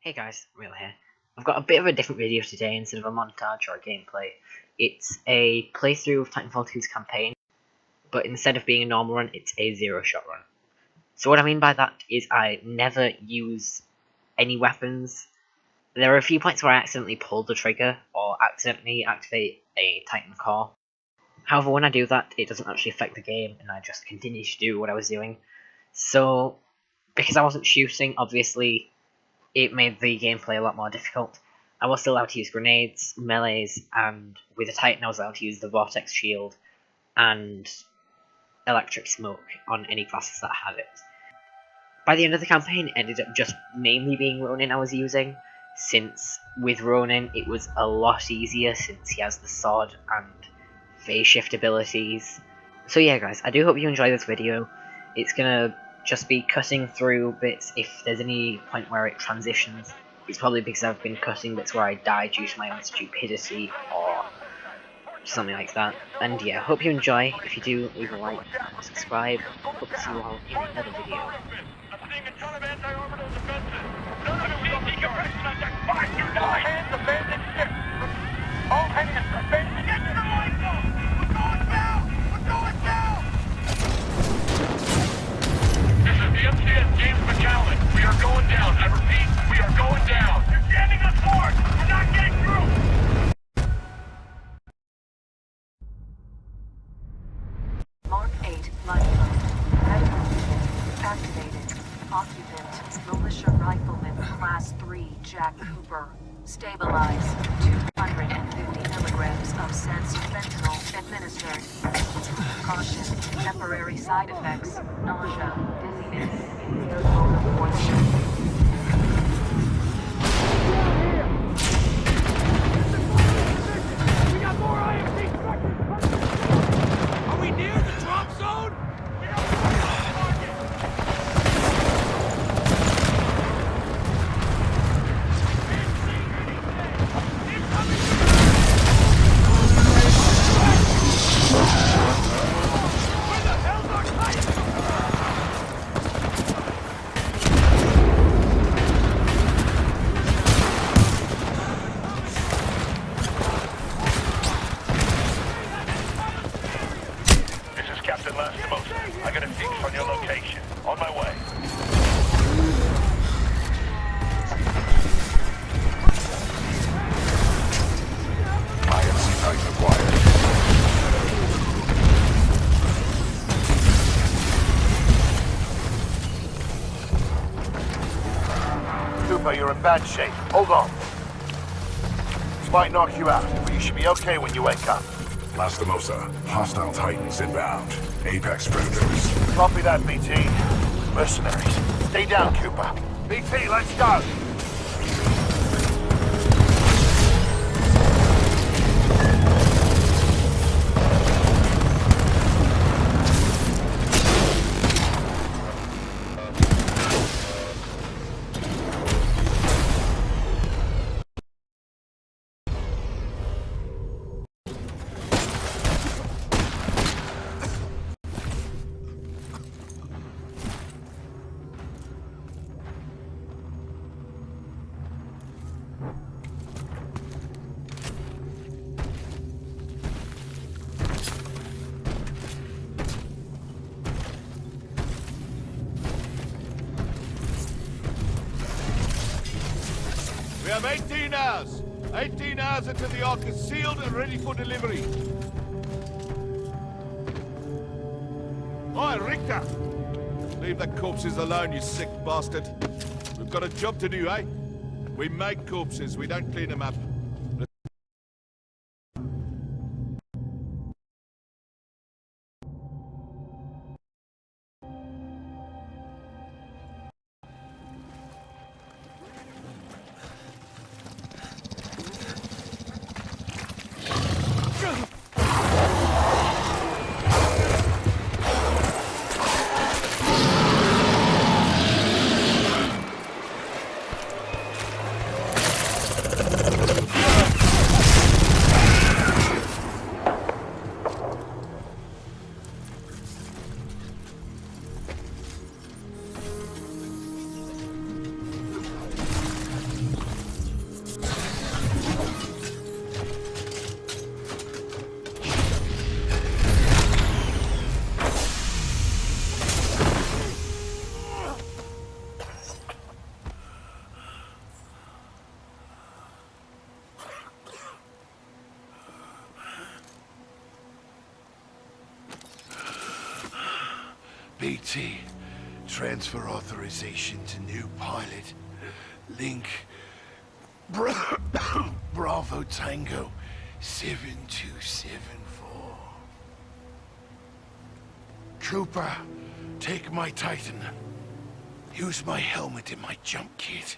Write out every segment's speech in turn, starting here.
Hey guys, Real here. I've got a bit of a different video today instead of a montage or a gameplay. It's a playthrough of Titanfall 2's campaign, but instead of being a normal run, it's a zero-shot run. So what I mean by that is I never use any weapons. There are a few points where I accidentally pull the trigger or accidentally activate a Titan core. However, when I do that, it doesn't actually affect the game, and I just continue to do what I was doing. So, because I wasn't shooting, obviously, it made the gameplay a lot more difficult. I was still allowed to use grenades, melees, and with a Titan I was allowed to use the Vortex Shield and Electric Smoke on any classes that had it. By the end of the campaign, it ended up just mainly being Ronin I was using, since with Ronin it was a lot easier since he has the sword and phase shift abilities. So yeah guys, I do hope you enjoy this video. It's gonna just be cutting through bits. If there's any point where it transitions, it's probably because I've been cutting bits where I die due to my own stupidity or something like that. And yeah, hope you enjoy. If you do, leave a like and subscribe. Hope to see you all in another video. We are going down. I repeat, we are going down. You're standing on board. We're not getting through. Mark 8 lifeboat. Medical activated. Occupant, militia rifleman, class 3, Jack Cooper. Stabilize. 250 milligrams of sense fentanyl administered. Caution. Temporary side effects. Nausea, dizziness. Are we near the drop zone? I got a fix on your location. On my way. IMC type acquired. Cooper, you're in bad shape. Hold on. This might knock you out, but you should be okay when you wake up. Lastimosa, hostile Titans inbound. Apex predators. Copy that, BT. Mercenaries. Stay down, Cooper. BT, let's go! We have 18 hours. 18 hours until the Ark is sealed and ready for delivery. Oi, Richter! Leave the corpses alone, you sick bastard. We've got a job to do, eh? We make corpses, we don't clean them up. BT. Transfer authorization to new pilot. Link. Bravo Tango 7274. Cooper, take my Titan. Use my helmet and my jump kit.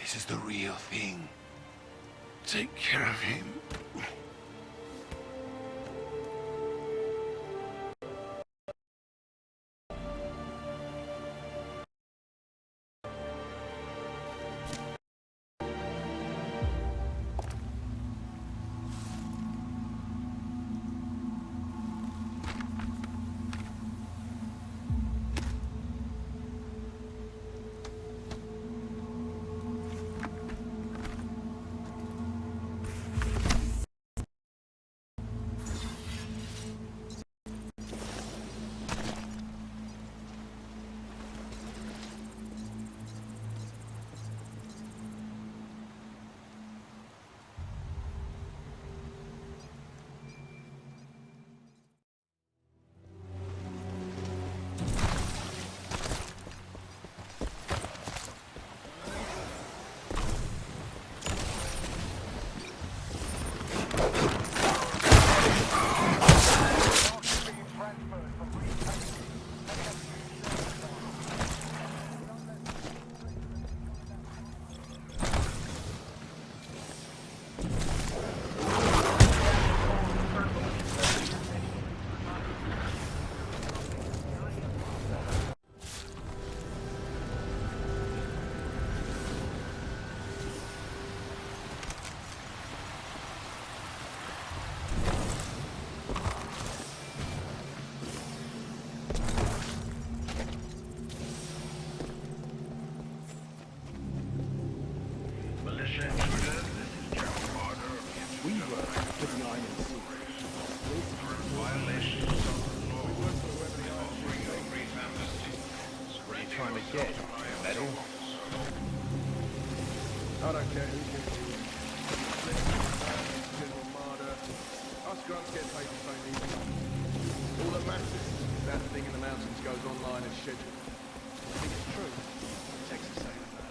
This is the real thing. Take care of him. I don't care who gets it. General Marder. Us grunts get paid the same easy. All that matters is that thing in the mountains goes online as scheduled. I think it's true. Texas saying that.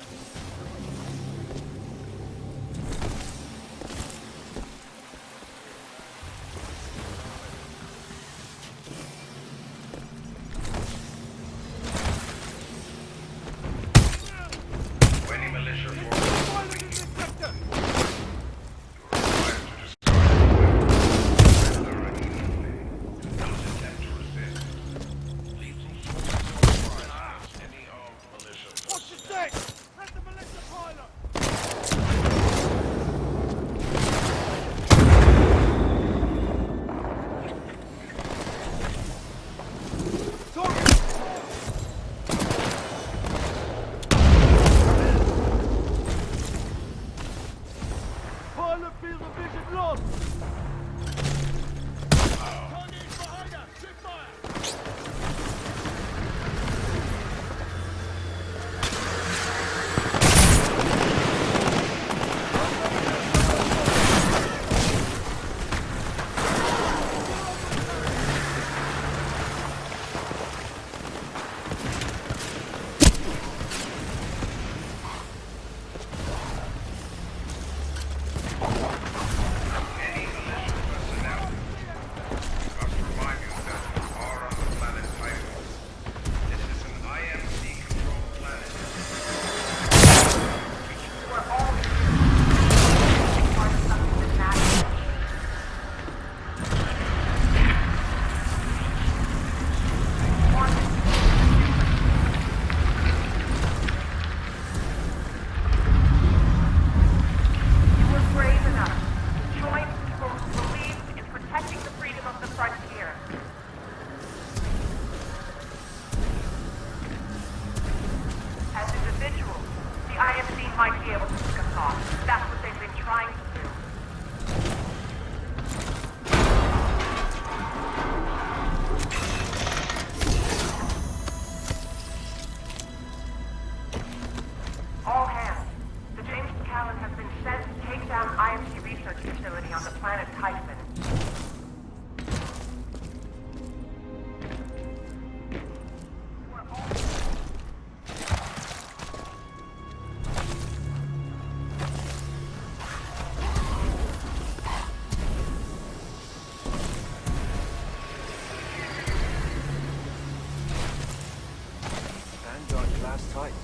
Class Titan.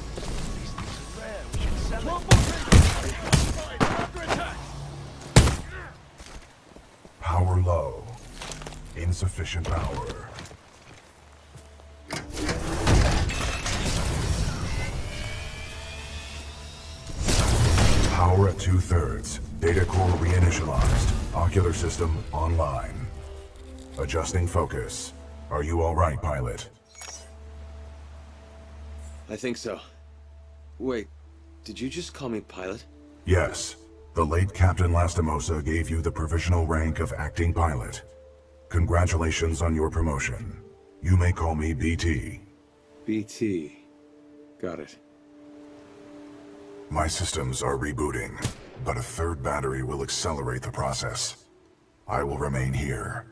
These things are rare. We should sell it. Power low. Insufficient power. Power at 2/3. Data core reinitialized. Ocular system online. Adjusting focus. Are you alright, pilot? I think so. Wait, did you just call me pilot? Yes. The late Captain Lastimosa gave you the provisional rank of acting pilot. Congratulations on your promotion. You may call me BT. BT. Got it. My systems are rebooting, but a third battery will accelerate the process. I will remain here.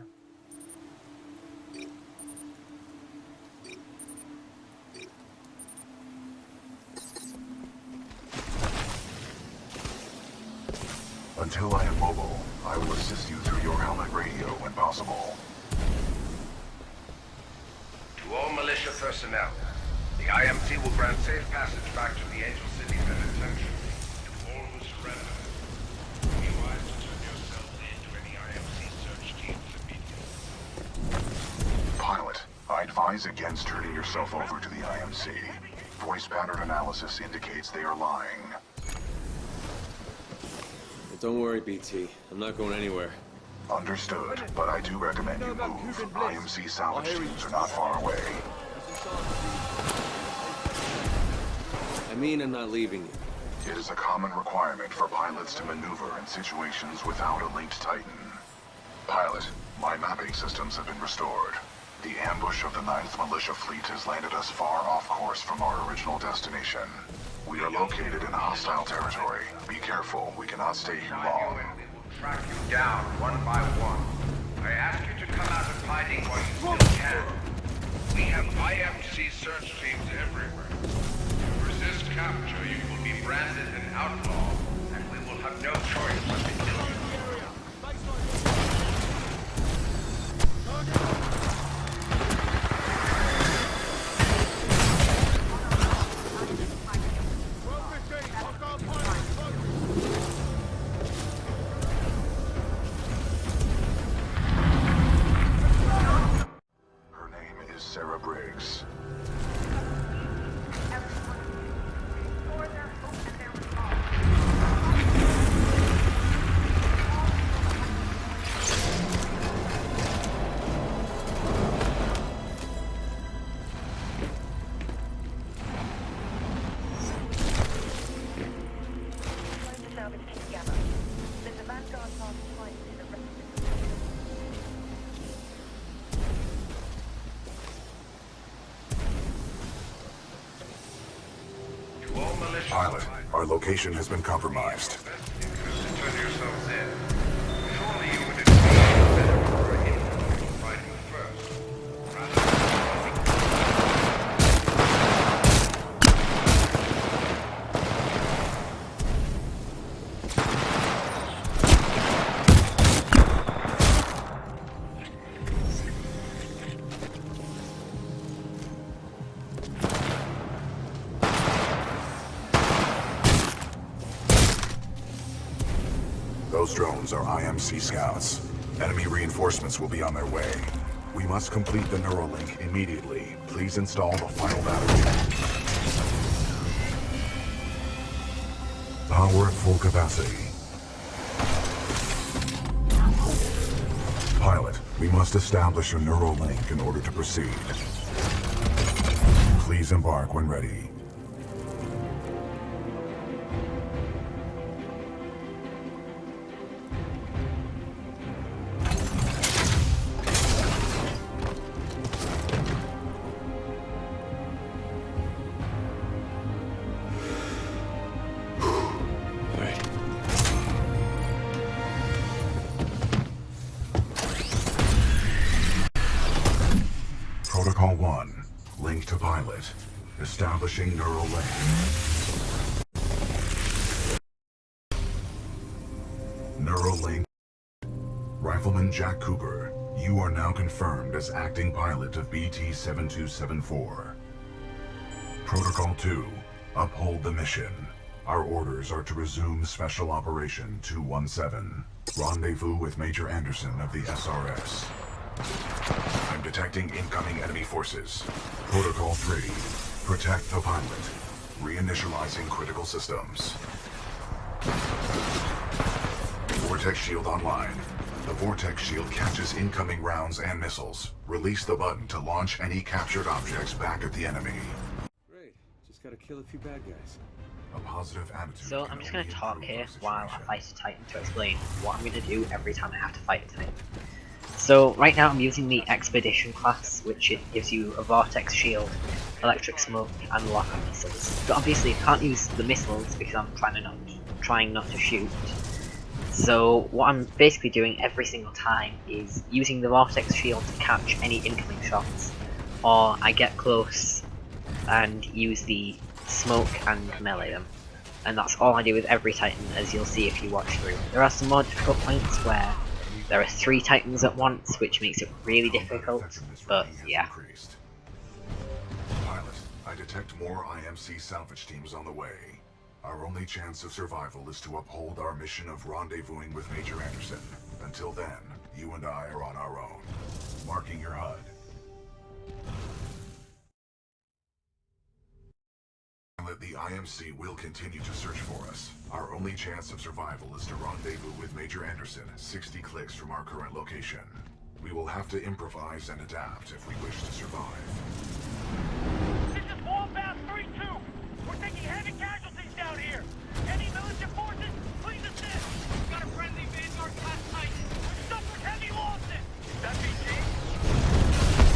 Until I am mobile, I will assist you through your helmet radio when possible. To all militia personnel, the IMC will grant safe passage back to the Angel City Penitentiary. To all who surrender, be wise to turn yourselves in to any IMC search teams immediately. Pilot, I advise against turning yourself over to the IMC. Voice pattern analysis indicates they are lying. Don't worry, BT. I'm not going anywhere. Understood, but I do recommend you move. IMC salvage teams are not far away. I mean, I'm not leaving you. It is a common requirement for pilots to maneuver in situations without a linked Titan. Pilot, my mapping systems have been restored. The ambush of the 9th Militia Fleet has landed us far off course from our original destination. We are located in hostile territory. Be careful, we cannot stay here long. We will track you down one by one. I ask you to come out of hiding while you still can. We have IMC search teams everywhere. To resist capture, you will be branded an outlaw, and we will have no choice but to kill you. Pilot, our location has been compromised. Turn yourselves in. Surely you would agree that for a hit to fight you first. Those drones are IMC scouts. Enemy reinforcements will be on their way. We must complete the Neuralink immediately. Please install the final battery. Power at full capacity. Pilot, we must establish a Neuralink in order to proceed. Please embark when ready. Protocol 1. Link to pilot. Establishing neural link. Neural link. Rifleman Jack Cooper, you are now confirmed as acting pilot of BT-7274. Protocol 2, uphold the mission. Our orders are to resume Special Operation 217. Rendezvous with Major Anderson of the SRS. I'm detecting incoming enemy forces. Protocol 3, protect the pilot. Reinitializing critical systems. Vortex shield online. The Vortex shield catches incoming rounds and missiles. Release the button to launch any captured objects back at the enemy. Great. Just gotta kill a few bad guys. A positive attitude. So I'm just going to talk here while I fight a Titan to explain what I'm going to do every time I have to fight a Titan. So right now I'm using the Expedition class, which it gives you a Vortex shield, electric smoke, and lock-on missiles. But obviously I can't use the missiles because I'm trying not to shoot. So what I'm basically doing every single time is using the Vortex shield to catch any incoming shots, or I get close and use the smoke and melee them. And that's all I do with every Titan, as you'll see if you watch through. There are some more difficult points where there are 3 Titans at once, which makes it really difficult, but yeah. Pilot, I detect more IMC salvage teams on the way. Our only chance of survival is to uphold our mission of rendezvousing with Major Anderson. Until then, you and I are on our own. Marking your HUD. The IMC will continue to search for us. Our only chance of survival is to rendezvous with Major Anderson, 60 clicks from our current location. We will have to improvise and adapt if we wish to survive. This is Wombat 3-2. We're taking heavy casualties down here. Any militia forces, please assist. We've got a friendly Vanguard class Titan. We've suffered heavy losses. That BG?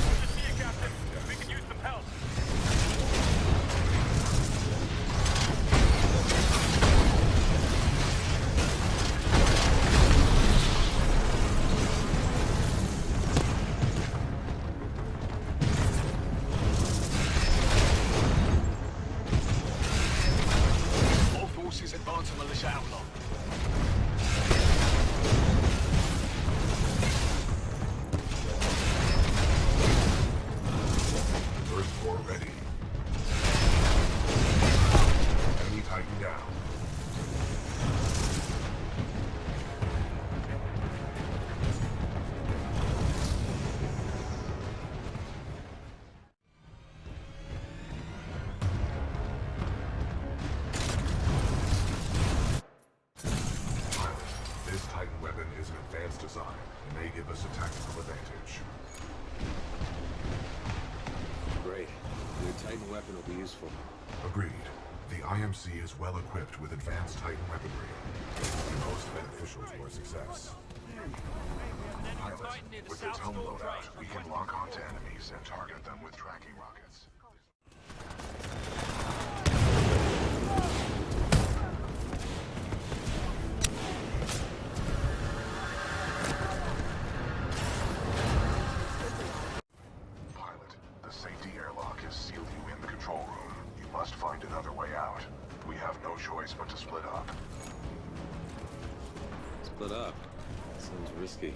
Good to see you, Captain. We could use some help. Advance a militia outlaw. First floor ready. Enemy Titan down. Design and may give us a tactical advantage. Great. Your Titan weapon will be useful. Agreed. The IMC is well equipped with advanced Titan weaponry. Most beneficial to our success. Pilot, with the tone loadout, we can lock onto enemies and target them with tracking rockets. Find another way out. We have no choice but to split up. Split up? Sounds risky.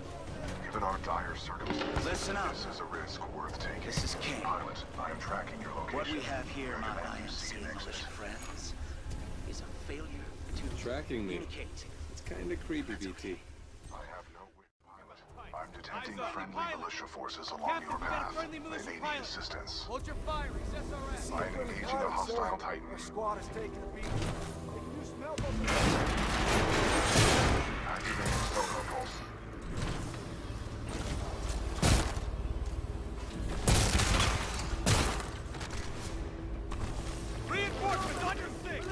Given our dire circumstances, Listen up. This is a risk worth taking. This is Kane. Pilot, I am tracking your location. What we have here, my Recommend you IMC seek an exit. militia friends, is a failure to Tracking me. communicate. It's kinda creepy, BT. I have no way, Pilot. I'm detecting friendly militia forces along your path. They may need assistance. Hold your fire, he's SRS. I am engaging a hostile Titan. Our squad is taking a beating. Can you smell them? Activating Sloan pulse. Reinforcements on your six.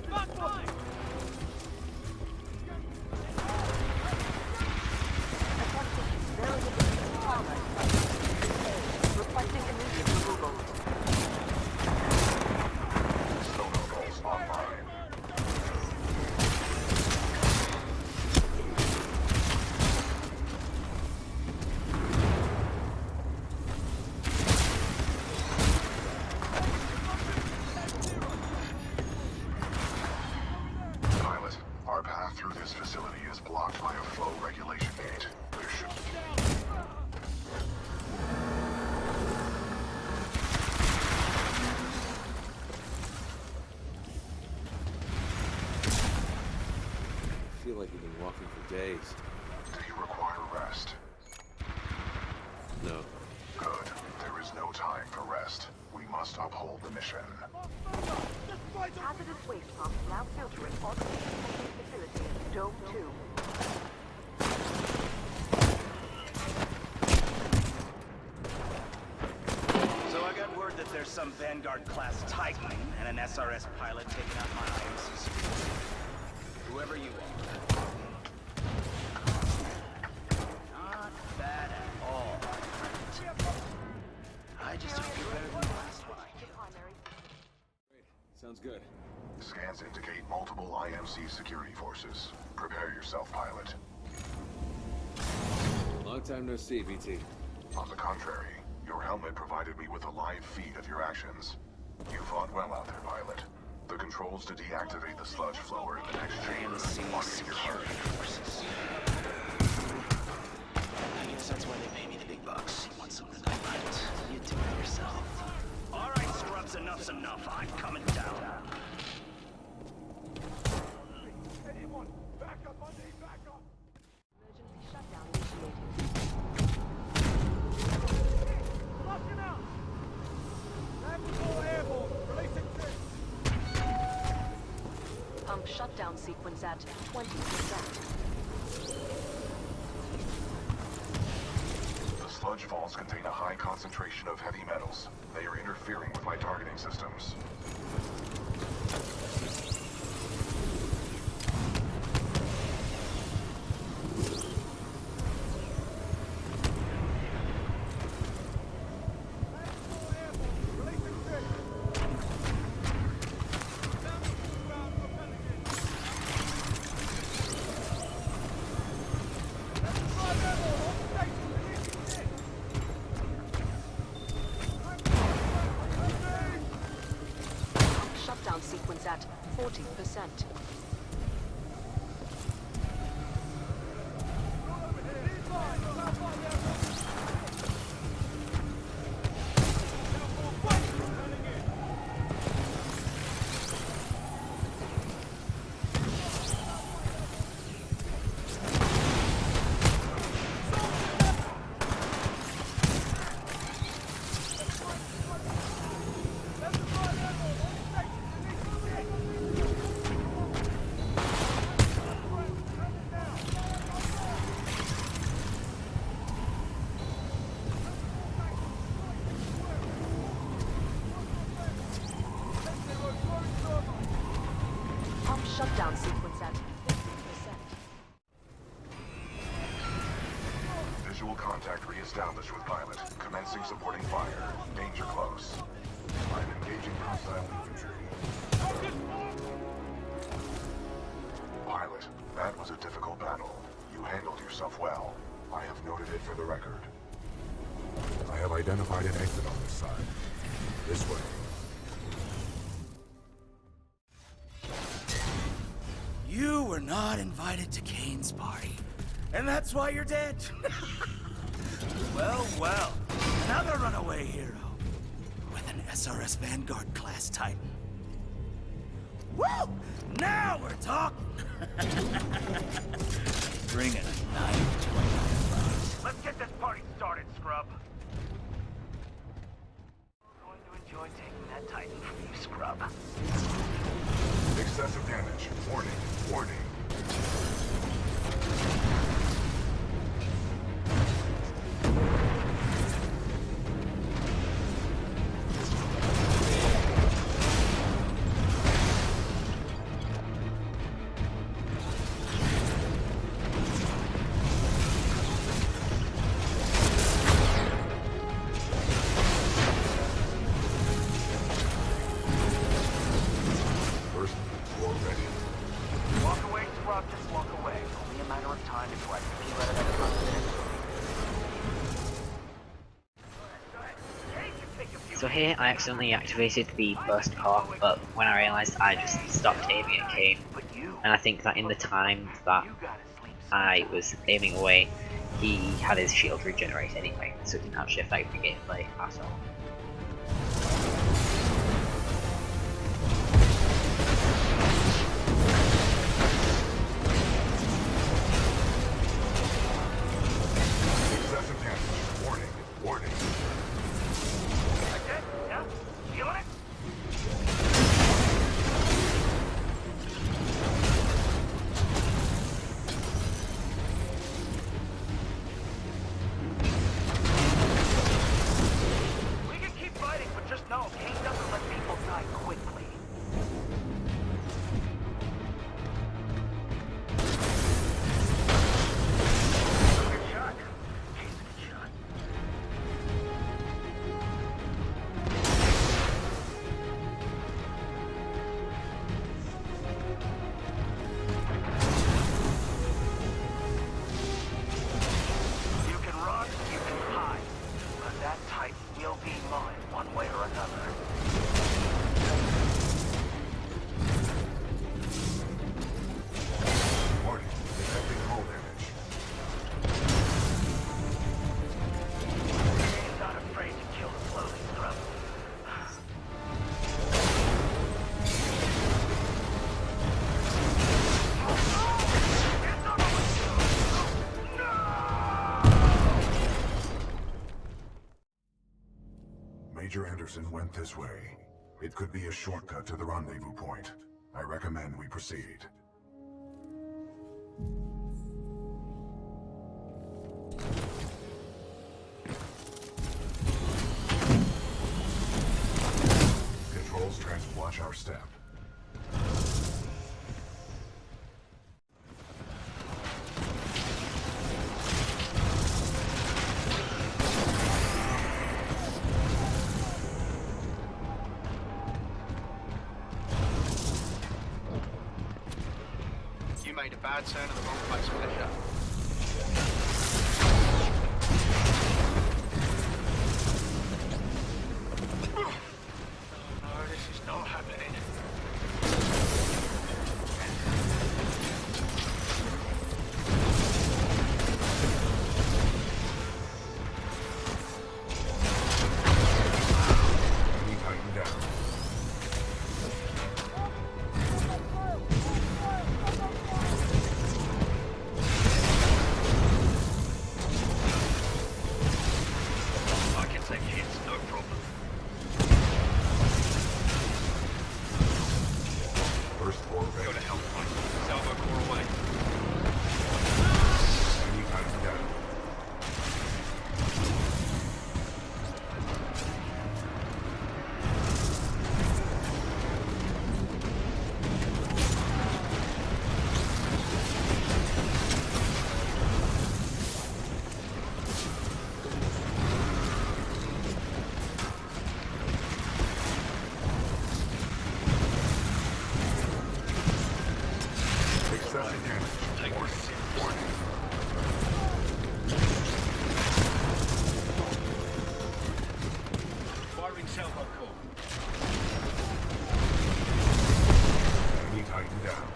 About time. Requesting immediate removal. Sloan pulse online. days. Do you require rest? No. Good. There is no time for rest. We must uphold the mission. Hazardous waste pumps now filtering onto the facility. Dome 2. So I got word that there's some Vanguard-class Titan and an SRS pilot taking out my IMC security. Whoever you are. Not bad at all. I just hope you're better than the last one. Sounds good. Scans indicate multiple IMC security forces. Prepare yourself, pilot. Long time no see, BT. On the contrary, your helmet provided me with a live feed of your actions. You fought well out there, pilot. The controls to deactivate the sludge flower in the next chamber are in your heart. Forces. I guess that's why they pay me the big bucks. You want something I liked, you do it yourself. All right, scrubs, enough's enough. I'm coming down. Anyone, back up, I need backup. Emergency shutdown initiated. Flushing out. Navigator airborne. Releasing six. Pump shutdown sequence at 20%. The sludge falls contain a high concentration of heavy metals. They are interfering with my targeting systems. Shutdown sequence at 40%. Pump shutdown sequence at 50%. Visual contact re-established with pilot. Commencing supporting fire. Danger close. I'm engaging hostile infantry. Pilot, that was a difficult battle. You handled yourself well. I have noted it for the record. I have identified an exit on this side. This way. You were not invited to Kane's party, and that's why you're dead. Well, well, another runaway hero with an SRS Vanguard class Titan. Woo! Now we're talking. Bring a knife to a knife. Let's get this party started, scrub. Going to enjoy taking that Titan from you, scrub. Excessive damage. Warning. Warning. First floor ready. Walk away, scrub, just walk away. Only a matter of time before I pick you out of that confidence. So here I accidentally activated the burst car, but when I realised I just stopped aiming at Kane, and I think that in the time that I was aiming away, he had his shield regenerate anyway, so it didn't actually affect the gameplay at all. be mine one way or another. Warning, detecting hull damage. He's not afraid to kill the floating scrub. Major Anderson went this way. It could be a shortcut to the rendezvous point. I recommend we proceed. Controls watch our step. You made a bad turn at the wrong place, Fletcher. No, this is not happening. Enemy Titan down. I can take hits, no problem. First floor Go ready. to help, mate. Salvo core away. Enemy Titan down. Excessive damage. Take this. Warning. Firing salvo core. Enemy Titan down.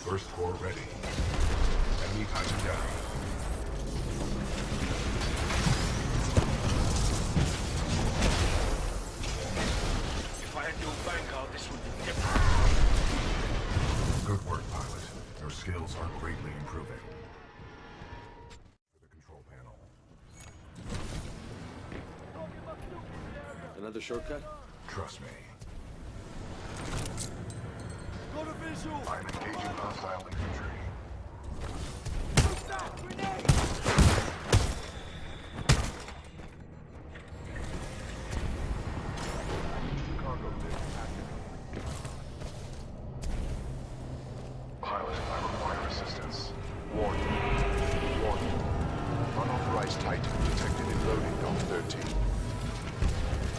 First core ready. Enemy Titan down. If I had your Vanguard, this would be different. Good work, pilot. Your skills are greatly improving. The control panel. Another shortcut? Trust me. Got a visual! I'm engaging hostile infantry. Who's that? Grenade! Cargo lift active. Pilot, I require assistance. Warning. Warning. Unauthorized Titan detected in loading dock 13.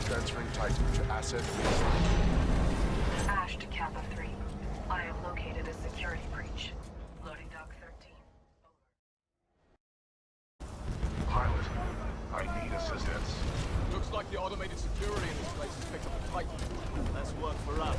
Transferring Titan to asset reassigned. Ash to Kappa 3. I have located a security breach. Loading dock 13. Pilot, I need assistance. Looks like the automated security in this place has picked up a Titan. That's work for us.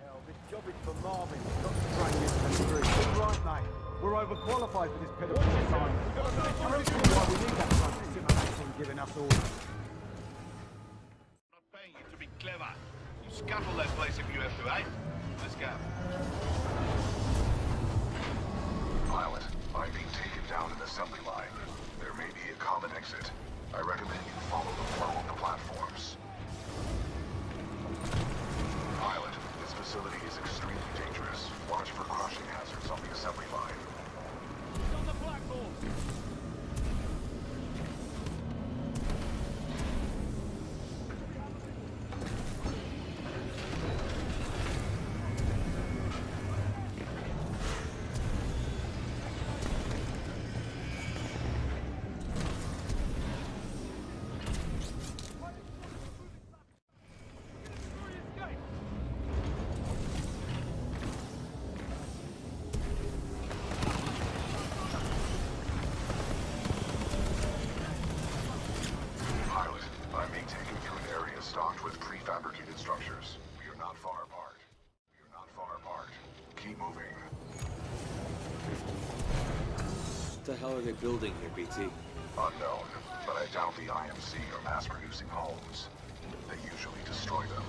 Hell, this job is for Marvin, not to train this country. Right, mate. We're overqualified for this pitiful assignment. I don't see why we need that front simulation giving us orders. Not paying you to be clever. You scuttle that place if you have to, eh? Let's go. Pilot, I'm being taken down an assembly line. There may be a common exit. I recommend you follow the flow of the platforms. Pilot, this facility is extremely dangerous. Watch for crushing hazards on the assembly line. On the platform. keep moving. What the hell are they building here, BT? Unknown, but I doubt the IMC are mass-producing homes. They usually destroy them.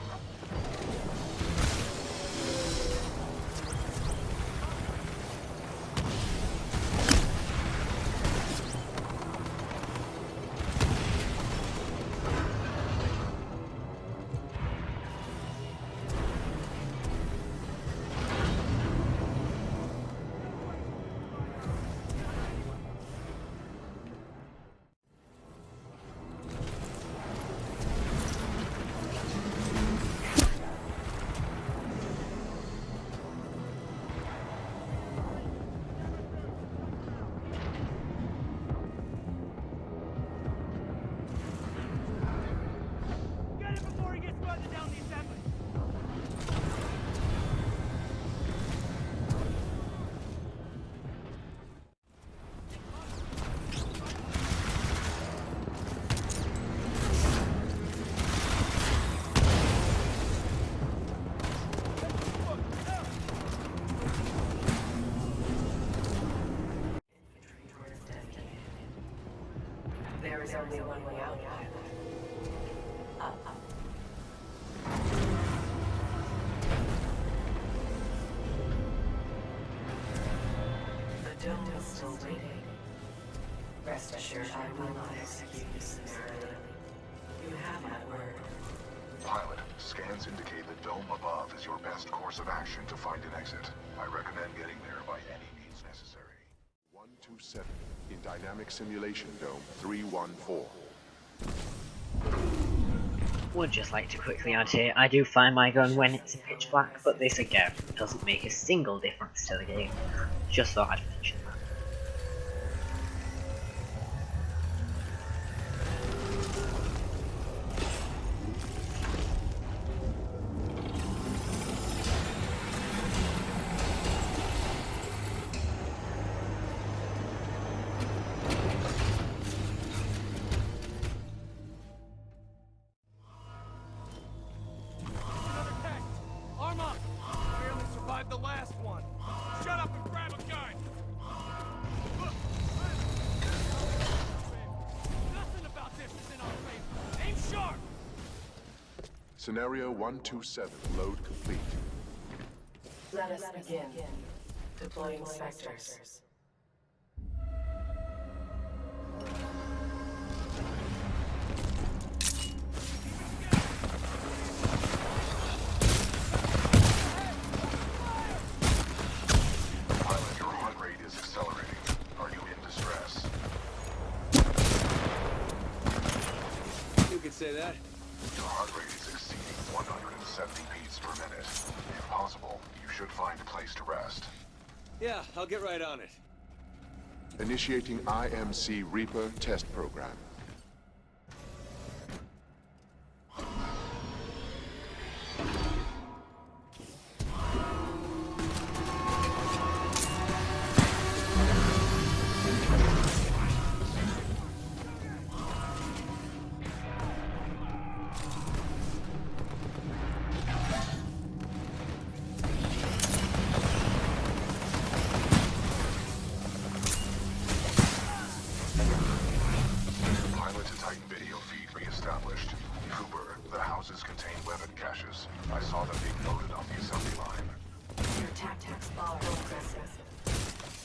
There is only one way out, pilot. Up. The dome is still waiting. Rest assured, I will not execute this summarily. You have my word. Pilot, scans indicate the dome above is your best course of action to find an exit. I recommend getting there by any means necessary. 127 in Dynamic Simulation Dome 314. Would just like to quickly add here, I do find my gun when it's pitch black, but this again doesn't make a single difference to the game. Just thought I'd mention that. The last one. Shut up and grab a gun. Nothing about this is in our favor. Aim sharp. Scenario 127, load complete. Let us begin. Deploying Spectres. Say that? Your heart rate is exceeding 170 beats per minute. If possible, you should find a place to rest. Yeah, I'll get right on it. Initiating IMC Reaper test program. I saw them being loaded on the assembly line. Your tactics are impressive.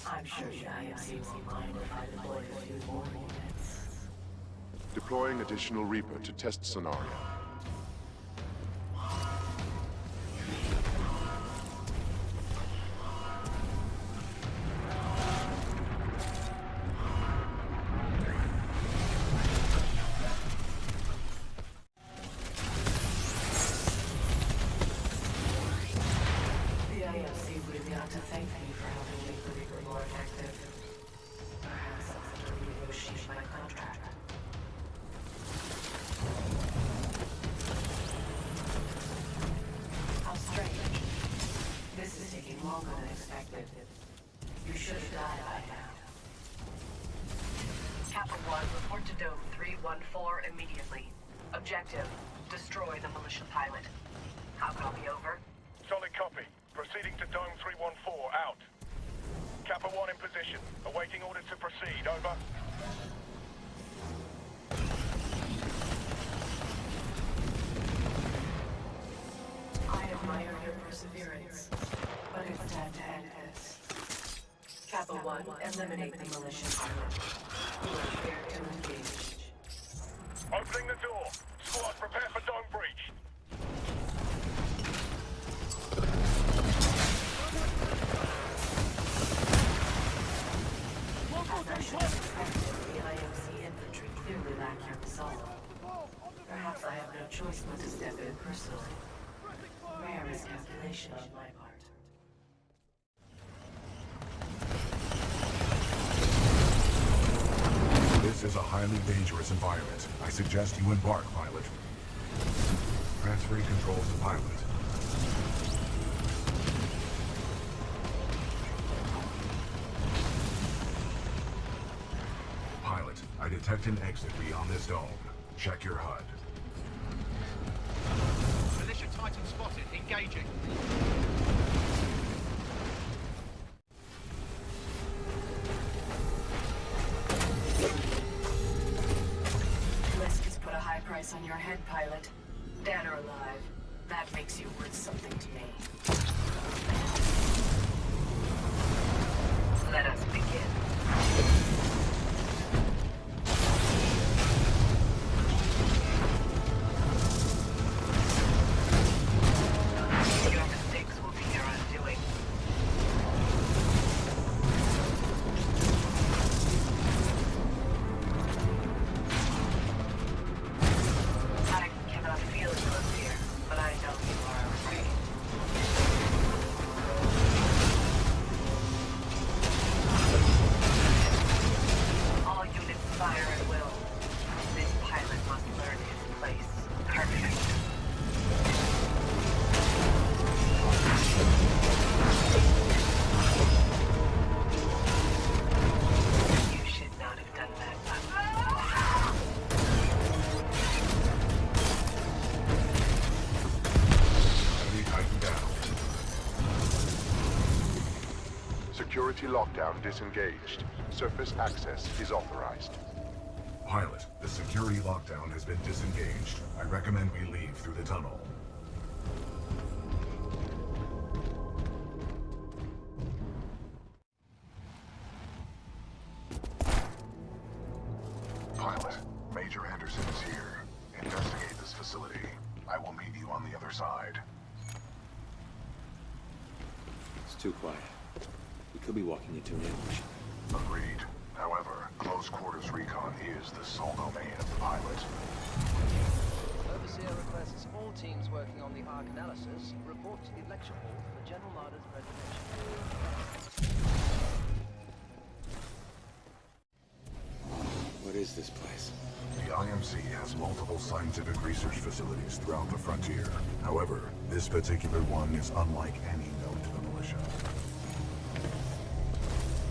I'm sure the IMC won't mind if I deploy a few more units. Deploying additional Reaper to test scenario. You should have died by now. Kappa 1, report to Dome 314 immediately. Objective, destroy the militia pilot. How copy over? Solid copy. Proceed. proceeding to Dome 314, out. Kappa 1 in position, awaiting orders to proceed, over. I admire your perseverance, but it's time to end this. Kappa 1, eliminate the militia pilot. We are here to engage. Opening the door. Squad, prepare for dome breach. As I should have expected, the IMC infantry clearly lack your resolve. Perhaps I have no choice but to step in personally. Rare miscalculation on my part. This is a highly dangerous environment. I suggest you embark, pilot. Transferring controls to pilot. Pilot, I detect an exit beyond this dome. Check your HUD. Militia Titan spotted, engaging. Lisk has put a high price on your head, pilot. Dead or alive, that makes you worth something to me. Let us begin. Your mistakes will be your undoing. I cannot feel your fear, but I know you are afraid. All units fire at will. This pilot must learn his place. Perfect. You should not have done that. Enemy Titan down. Security lockdown disengaged. Surface access is authorized. Pilot, the security lockdown has been disengaged. I recommend we leave through the tunnel. Pilot, Major Anderson is here. Investigate this facility. I will meet you on the other side. It's too quiet. We could be walking into an ambush. Agreed. However, close quarters recon is the sole domain of the pilot. Overseer requests all teams working on the arc analysis report to the lecture hall for General Marder's presentation. What is this place? The IMC has multiple scientific research facilities throughout the frontier. However, this particular one is unlike any known to the militia.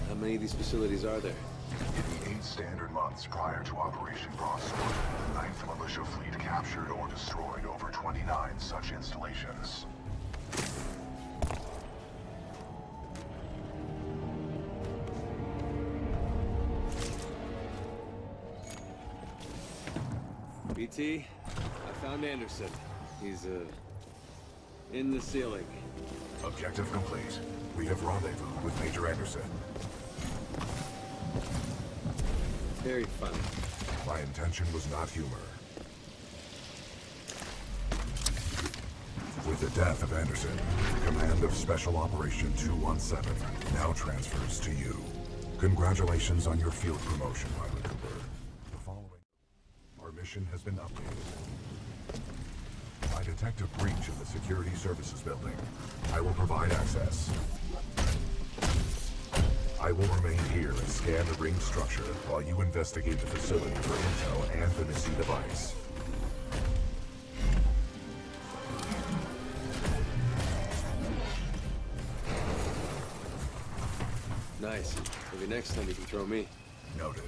How many of these facilities are there? In the 8 standard months prior to Operation Broadsword, the 9th Militia Fleet captured or destroyed over 29 such installations. BT, I found Anderson. He's, in the ceiling. Objective complete. We have rendezvous with Major Anderson. Very funny. My intention was not humor. With the death of Anderson, command of Special Operation 217 now transfers to you. Congratulations on your field promotion, Pilot Cooper. The following... Our mission has been updated. I detect a breach in the Security Services building. I will provide access. I will remain here and scan the ring structure while you investigate the facility for intel and the missing device. Nice. Maybe next time you can throw me. Noted.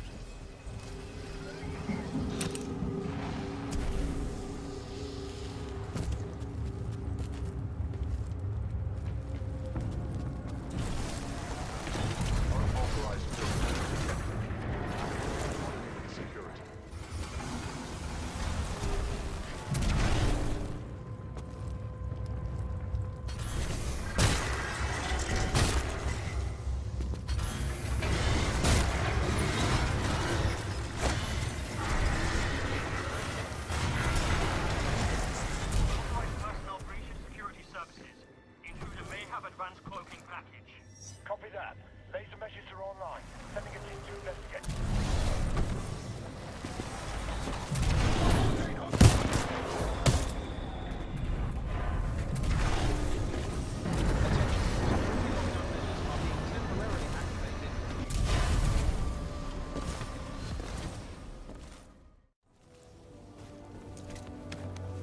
Copy that. Laser messages are online. Sending a team to investigate.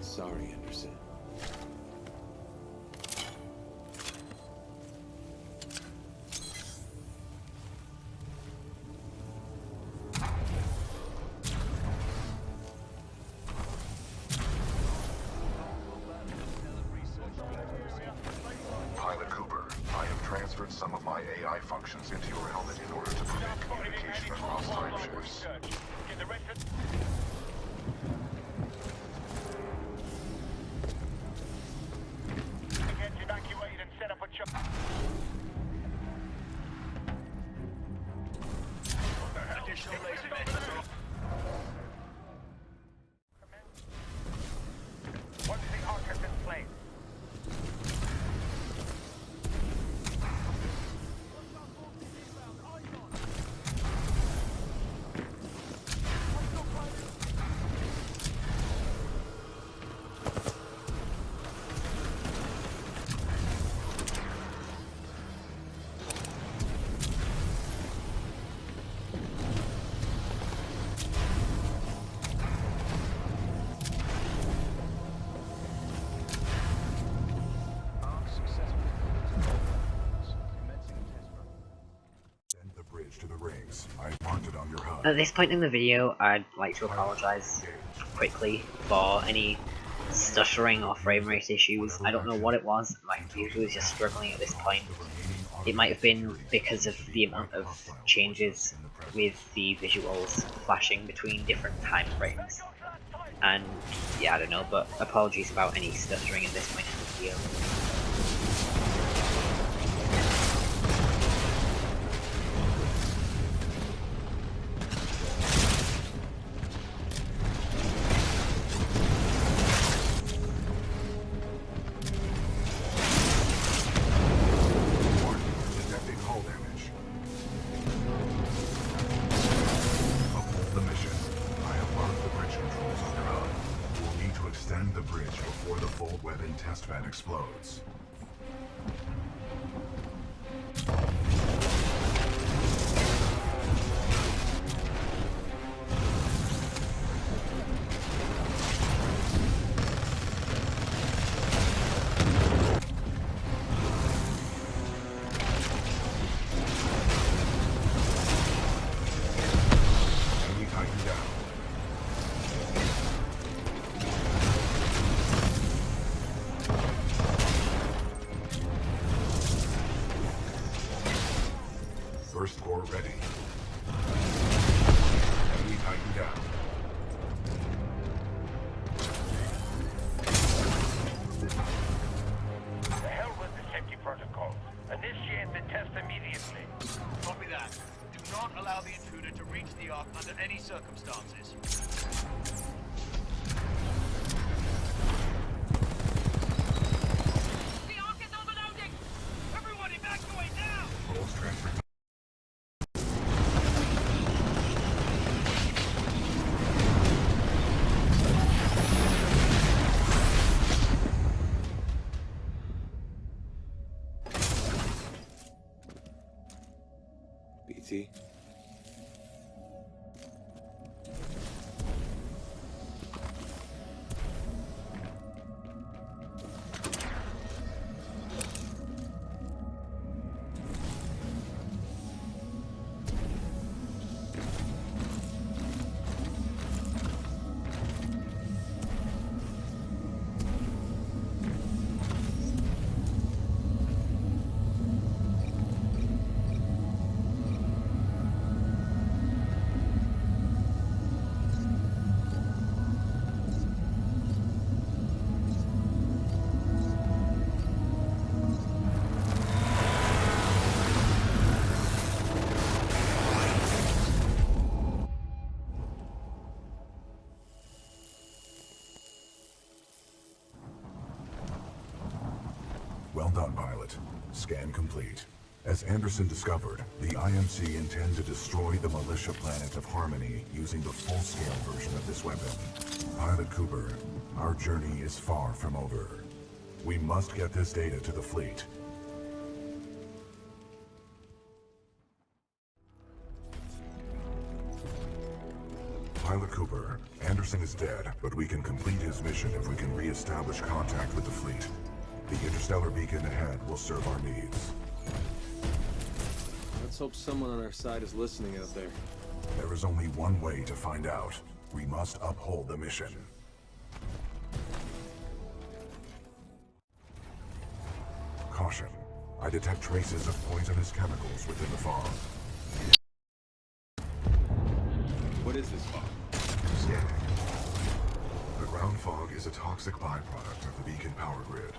Sorry, Anderson. Pilot Cooper, I have transferred some of my AI functions into your helmet in order to permit communication across time shifts. Get the rest of... Get evacuated and set up a charge. Additional laser messages. Once the arc has been slain. Send the bridge to the rings. I marked it on your HUD. At this point in the video, I'd like to apologise quickly for any stuttering or frame rate issues. I don't know what it was, my computer was just struggling at this point. It might have been because of the amount of changes with the visuals flashing between different time frames. And yeah, I don't know, but apologies about any stuttering at this point in the video. Detecting hull damage. Uphold the mission. I have marked the bridge controls on your HUD. We'll need to extend the bridge before the fold weapon test vent explodes. Enemy Titan down. First core ready. Enemy Titan down. The hell with the safety protocol. Initiate the test immediately. Copy that. Do not allow the intruder to reach the Ark under any circumstances. The Ark is overloading! Everyone evacuate now! Rolls transfer. BT? Well done, pilot. Scan complete. As Anderson discovered, the IMC intend to destroy the militia planet of Harmony using the full-scale version of this weapon. Pilot Cooper, our journey is far from over. We must get this data to the fleet. Pilot Cooper, Anderson is dead, but we can complete his mission if we can re-establish contact with the fleet. The interstellar beacon ahead will serve our needs. Let's hope someone on our side is listening out there. There is only one way to find out. We must uphold the mission. Caution. I detect traces of poisonous chemicals within the fog. What is this fog? Scanning. The ground fog is a toxic byproduct of the beacon power grid.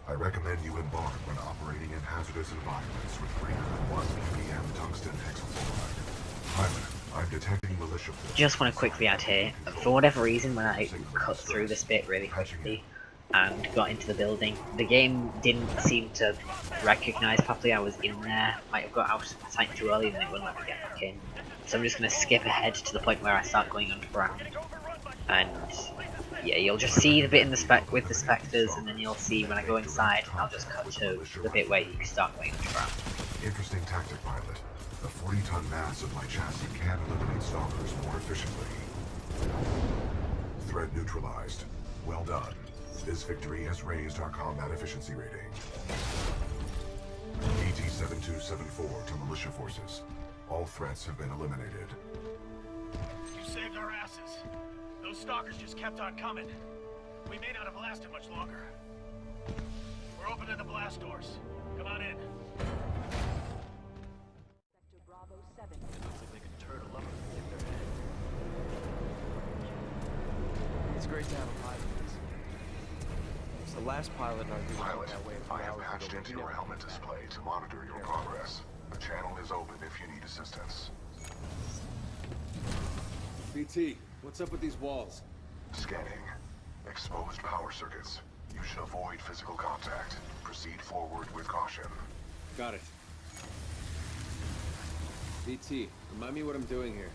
I recommend you embark when operating in hazardous environments with greater than 1 ppm tungsten hexafluoride. Pilot, I'm detecting militia. Just want to quickly add here, for whatever reason, when I cut through this bit really quickly and got into the building, the game didn't seem to recognise properly I was in there. Might have got out of the tank too early and then it wouldn't let me get back in. So I'm just going to skip ahead to the point where I start going underground. And yeah, you'll just see the bit in the with the spectres, and then you'll see when I go inside, I'll just cut to the bit where you start going underground. Interesting tactic, Pilot. The 40-ton mass of my chassis can eliminate stalkers more efficiently. Threat neutralized. Well done. This victory has raised our combat efficiency rating. ET-7274 to militia forces. All threats have been eliminated. You saved our asses. Those stalkers just kept on coming. We may not have lasted much longer. We're opening the blast doors. Come on in. Bravo 7. Looks like they can turn a lever and get their head. It's great to have a pilot. It's the last pilot in our group Pilot, that way. I have patched into your helmet display to monitor your progress. The channel is open if you need assistance. BT, what's up with these walls? Scanning. Exposed power circuits. You should avoid physical contact. Proceed forward with caution. Got it. BT, remind me what I'm doing here.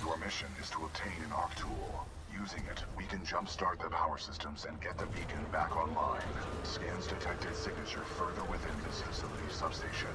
Your mission is to obtain an arc tool. Using it, we can jumpstart the power systems and get the beacon back online. Scans detected signature further within this facility's substation.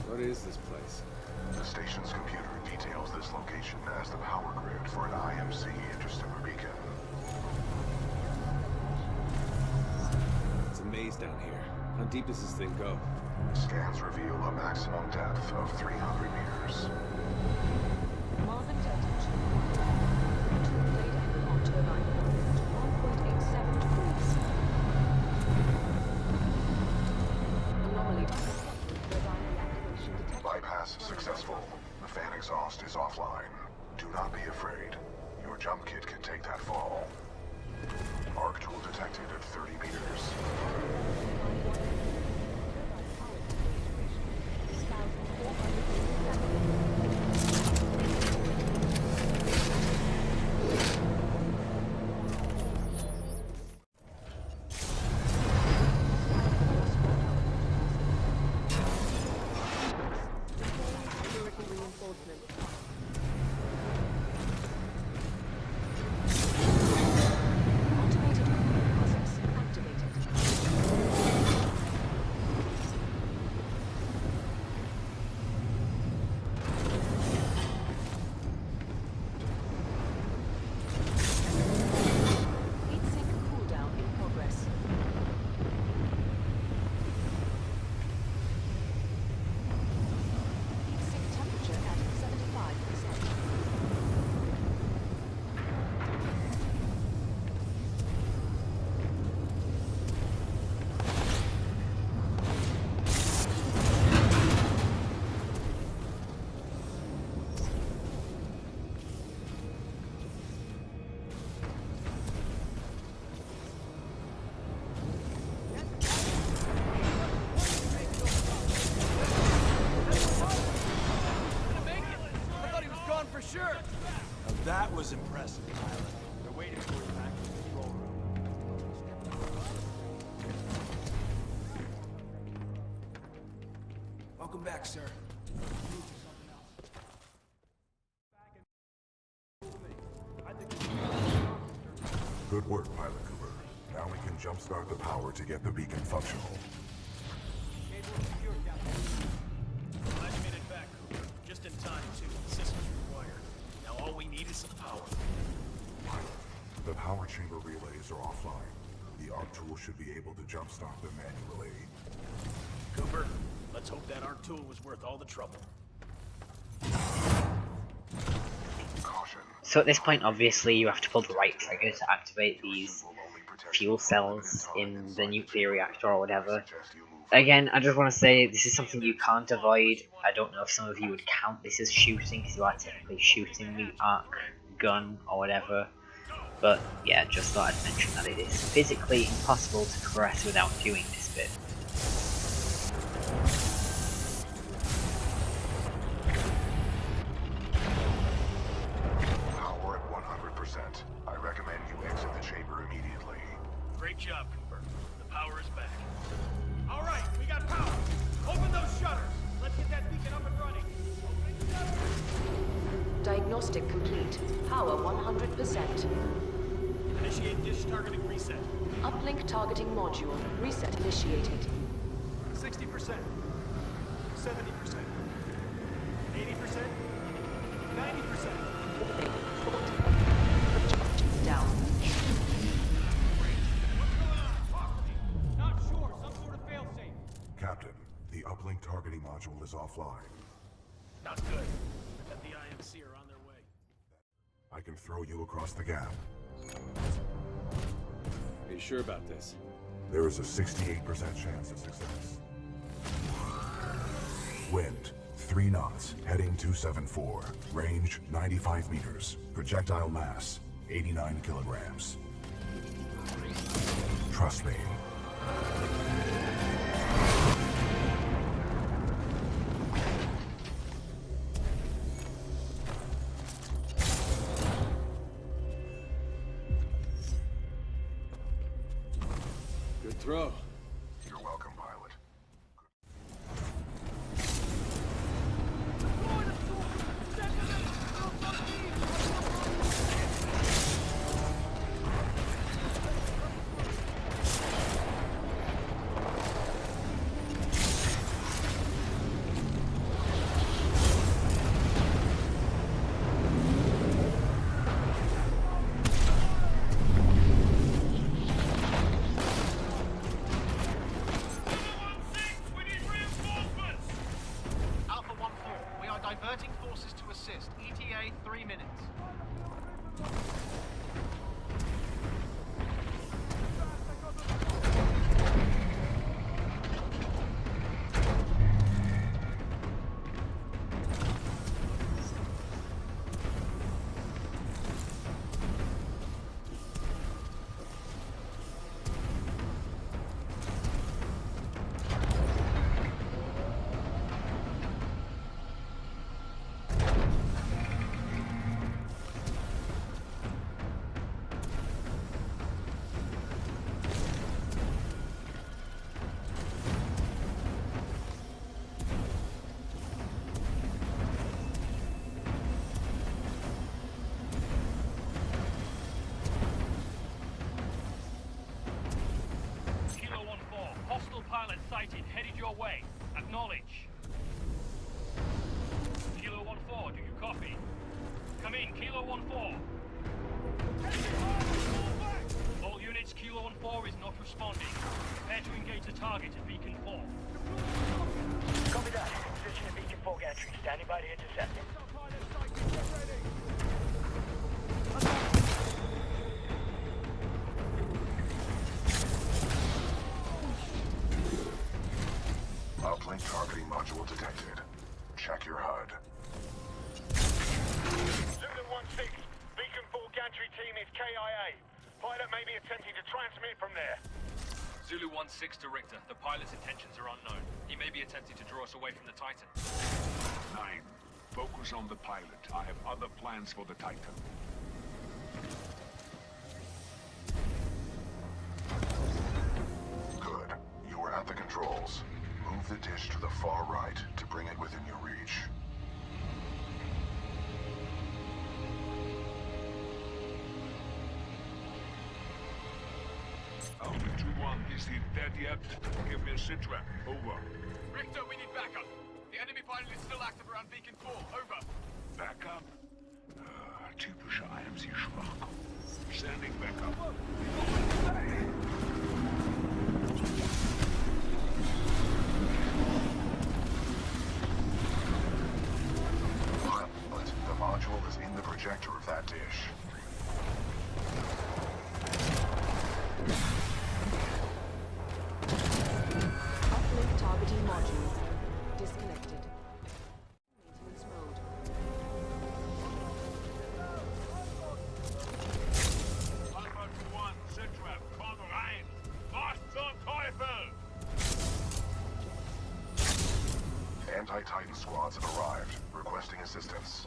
What is this place? The station's computer details this location as the power grid for an IMC interstellar beacon. It's a maze down here. How deep does this thing go? Scans reveal a maximum depth of 300 meters. Marvin Delta 2. Data on turbine voltage 1.87 degrees. Anomaly. Turbine reactivation detected. Bypass successful. The fan exhaust is offline. Do not be afraid. Your jump kit can take that fall. Arc tool detected at 30 meters. Welcome back, sir. Good work, Pilot Cooper. Now we can jumpstart the power to get the beacon functional. Glad you made it back, Cooper. Just in time, too. The system's required. Now all we need is some power. Pilot, the power chamber relays are offline. The ARC tool should be able to jumpstart them manually. Cooper, let's hope that ARC tool was worth all the trouble. So at this point, obviously, you have to pull the right trigger to activate these fuel cells in the nuclear reactor or whatever. Again, I just want to say this is something you can't avoid. I don't know if some of you would count this as shooting, because you are technically shooting the arc gun or whatever. But yeah, just thought I'd mention that it is physically impossible to progress without doing this bit. Power at 100%. I recommend you exit the chamber immediately. Great job, Cooper. The power is back. All right, we got power. Open those shutters. Let's get that beacon up and running. Diagnostic complete. Power 100%. Initiate dish targeting reset. Uplink targeting module. Reset initiated. 60%. 70%. 80%. 90%. Down. Not sure. Some sort of failsafe. Captain, the uplink targeting module is offline. Not good. Bet the IMC are on their way. I can throw you across the gap. Are you sure about this? There is a 68% chance of success. Wind, 3 knots, heading 274. Range, 95 meters. Projectile mass, 89 kilograms. Trust me. Good throw. You're welcome, pilot. Alpha 1-4, we are diverting forces to assist. ETA 3 minutes. Kilo 1-4, hostile pilot sighted, headed your way. Acknowledge. Kilo 1-4, do you copy? Come in, Kilo 1-4. All units, Kilo 1-4 is not responding. Prepare to engage the target at Beacon 4. Copy that. Position at Beacon 4 gantry. Standing by to intercept. Uplink targeting module detected. Check your HUD. Zulu 1-6, Beacon 4 gantry team is KIA. Pilot may be attempting to transmit from there. Zulu 1-6 to Richter. The pilot's intentions are unknown. He may be attempting to draw us away from the Titan. 9. Focus on the pilot. I have other plans for the Titan. Good. You are at the controls. Move the dish to the far right to bring it within your reach. Alpha 2-1, is he dead yet? Give me a sitrep. Over. Richter, we need backup. The enemy pilot is still active around Beacon 4. Over. Backup? Typische IMC-Schwach. Sending backup. But the module is in the projector of that dish. Uplink targeting module. Disconnected. Maintenance mode. Alpha 2-1, sitrep. Komm rein. Was zum Teufel? Anti-Titan squads have arrived, requesting assistance.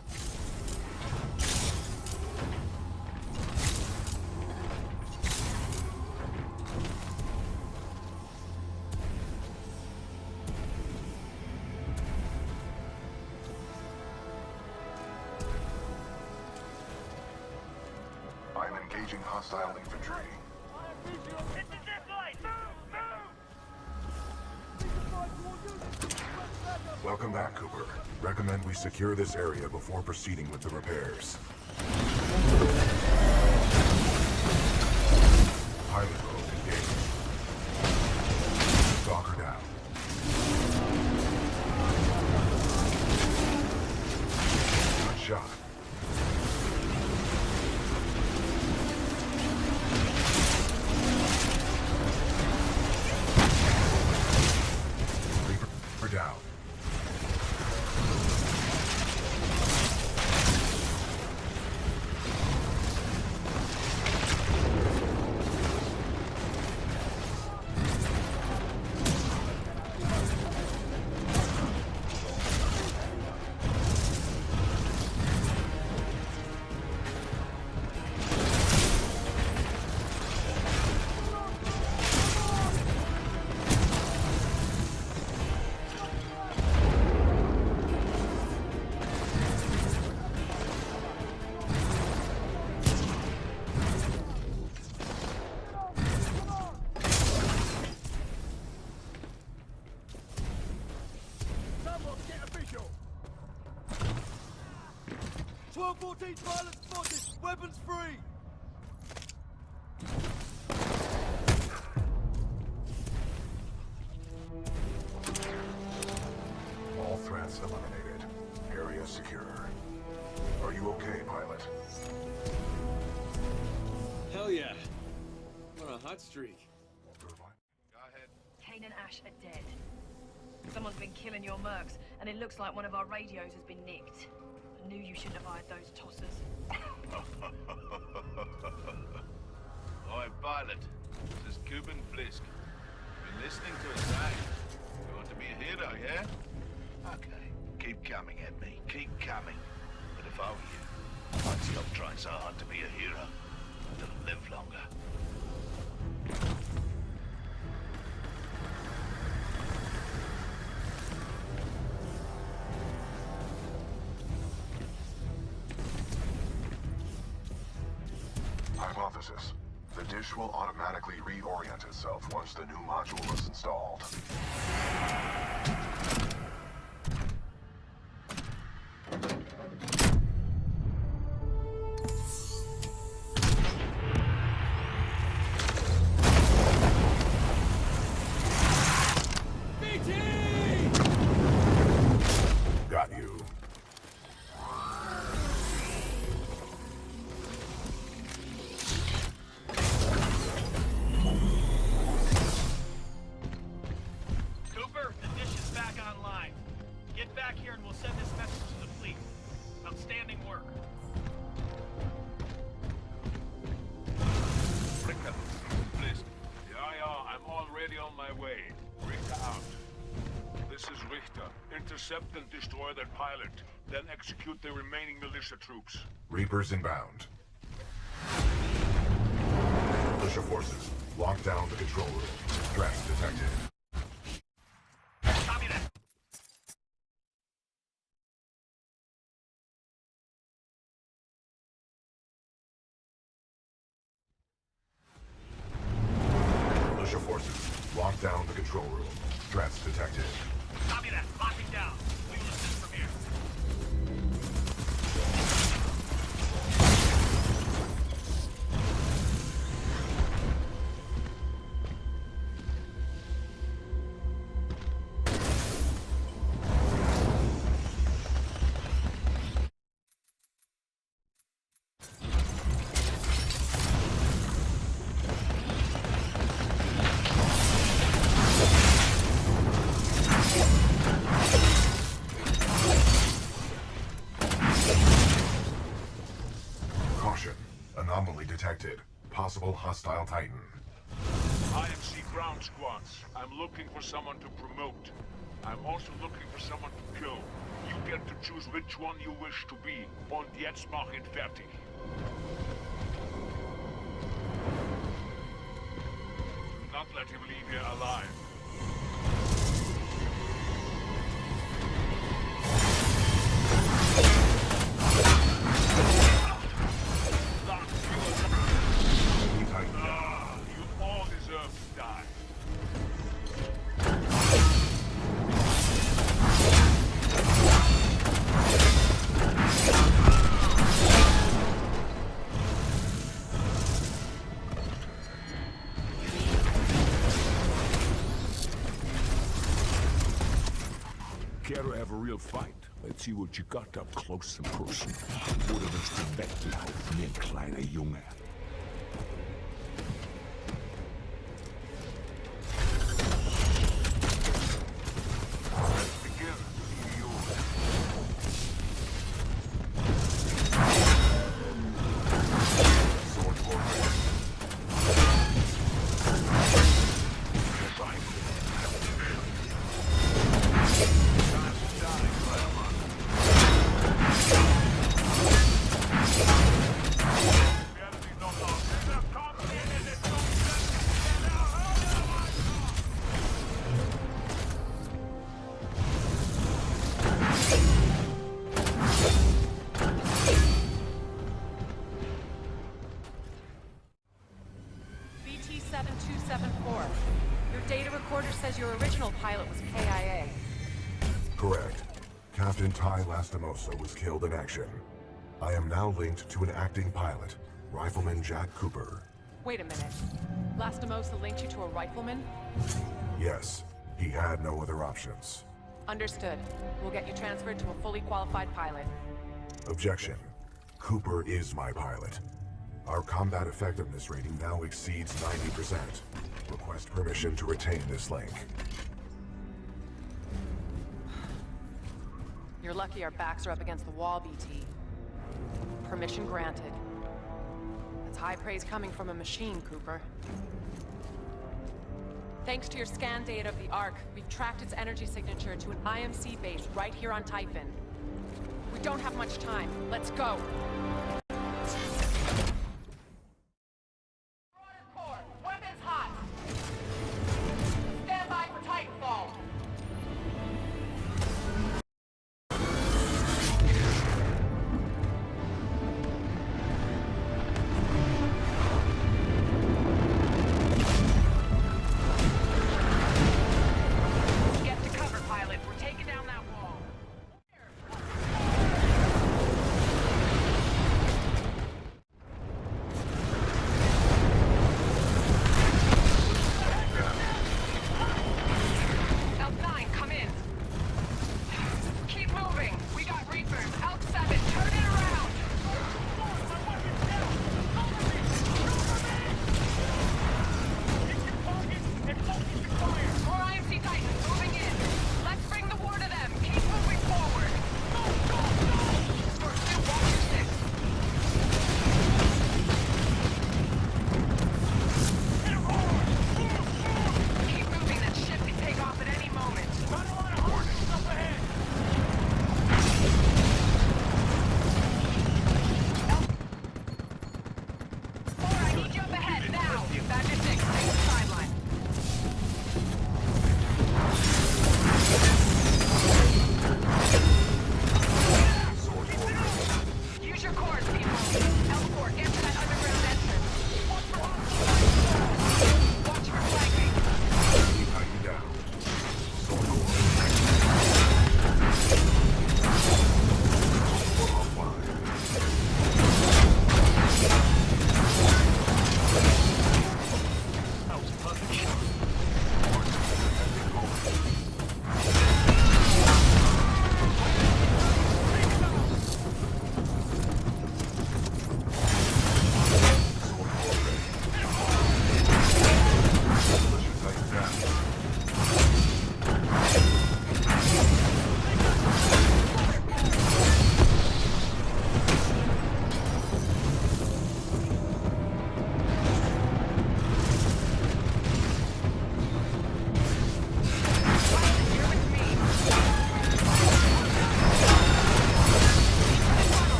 I'm engaging hostile infantry. Hit the zip line! Move! Welcome back, Cooper. Recommend we secure this area before proceeding with the repairs. Pilot mode engaged. Stalker down. Good shot. Reaper down. Someone get a visual! 12-14 pilot spotted! Weapons free! All threats eliminated. Area secure. Are you okay, pilot? Hell yeah. What a hot streak. Go ahead. Kane and Ash are dead. Someone's been killing your mercs, and it looks like one of our radios has been nicked. I knew you shouldn't have hired those tossers. Oi, pilot. This is Cuban Blisk. Been listening to us, eh? You want to be a hero, yeah? Okay. Keep coming at me. Keep coming. But if I were you, I'd stop trying so hard to be a hero. It'll live longer. Hypothesis. The dish will automatically reorient itself once the new module is installed. Got you. Cooper, the dish is back online. Get back here and we'll send this message to the fleet. Outstanding work. Richter, please. Yeah, I'm already on my way. Richter out. This is Richter. Intercept and destroy that pilot. Then execute the remaining militia troops. Reapers inbound. Militia forces, lock down the control room. Threats detected. down the control room. Threats detected. Copy that. Locking down. We will assist from here. Anomaly detected. Possible hostile Titan. IMC ground squads. I'm looking for someone to promote. I'm also looking for someone to kill. You get to choose which one you wish to be. Und jetzt mach ihn fertig. Do not let him leave here alive. You all deserve to die. Care to have a real fight? Let's see what you got up close and personal. Oder willst du weglaufen, ihr kleiner Junge? Your original pilot was KIA. Correct. Captain Ty Lastimosa was killed in action. I am now linked to an acting pilot, Rifleman Jack Cooper. Wait a minute. Lastimosa linked you to a rifleman? Yes, he had no other options. Understood. We'll get you transferred to a fully qualified pilot. Objection. Cooper is my pilot. Our combat effectiveness rating now exceeds 90%. Request permission to retain this link. You're lucky our backs are up against the wall, BT. Permission granted. That's high praise coming from a machine, Cooper. Thanks to your scan data of the Ark, we've tracked its energy signature to an IMC base right here on Typhon. We don't have much time. Let's go! Weapons hot! Stand by for Titanfall! Get to cover, pilot. We're taking down that wall.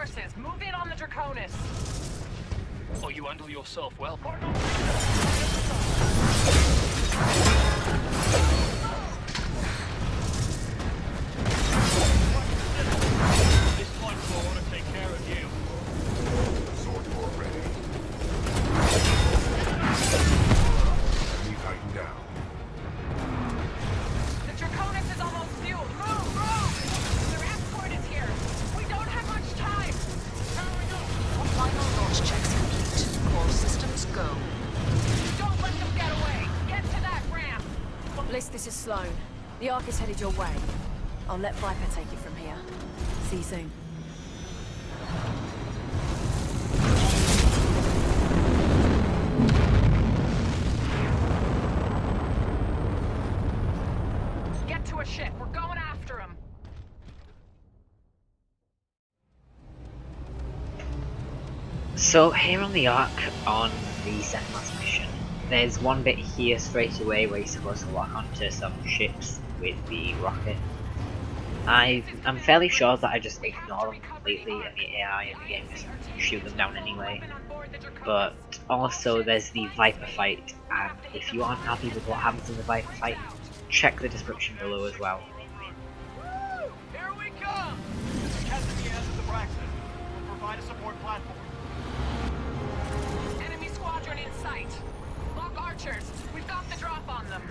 forces, move in on the Draconis. Oh, you handle yourself well. This Titanfall ought to take care of you. Sword door ready. Enemy Titan down. The Draconis is almost fueled. Move! Their escort is here. We don't have much time. Final launch checks complete. All systems go. Don't let them get away. Get to that ramp. Bliss, this is Sloan. The Ark is headed your way. I'll let Viper take it from here. See you soon. Get to a ship. We're going after him. So here on the Ark, on the second last mission, there's one bit here straight away where you're supposed to lock onto some ships with the rocket. I'm fairly sure that I just ignore them completely and the AI in the game just shoot them down anyway. But also there's the Viper fight, and if you aren't happy with what happens in the Viper fight, check the description below as well. Woo! Here we come! This is Captain Diaz of the Braxton. We'll provide a support platform. Enemy squadron in sight. Lock archers. We've got the drop on them.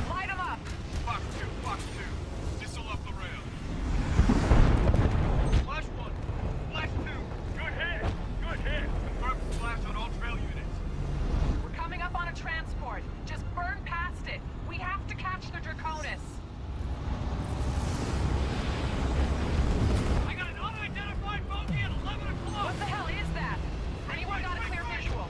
Light them up. Fox 2. Missile off the rail. Flash 1. Flash 2. Good hit. Confirm flash on all trail units. We're coming up on a transport. Just burn past it. We have to catch the Draconis. I got an unidentified bogey at 11 o'clock. What the hell is that? Anyone got a clear visual?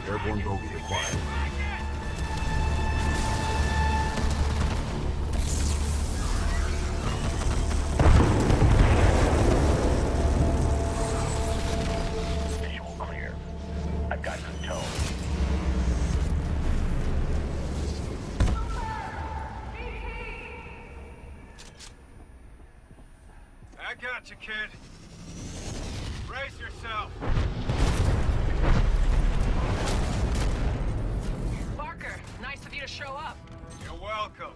Airborne bogey acquired. Visual clear. I've got some tone. I got you, kid. Brace yourself. Barker, nice of you to show up. You're welcome.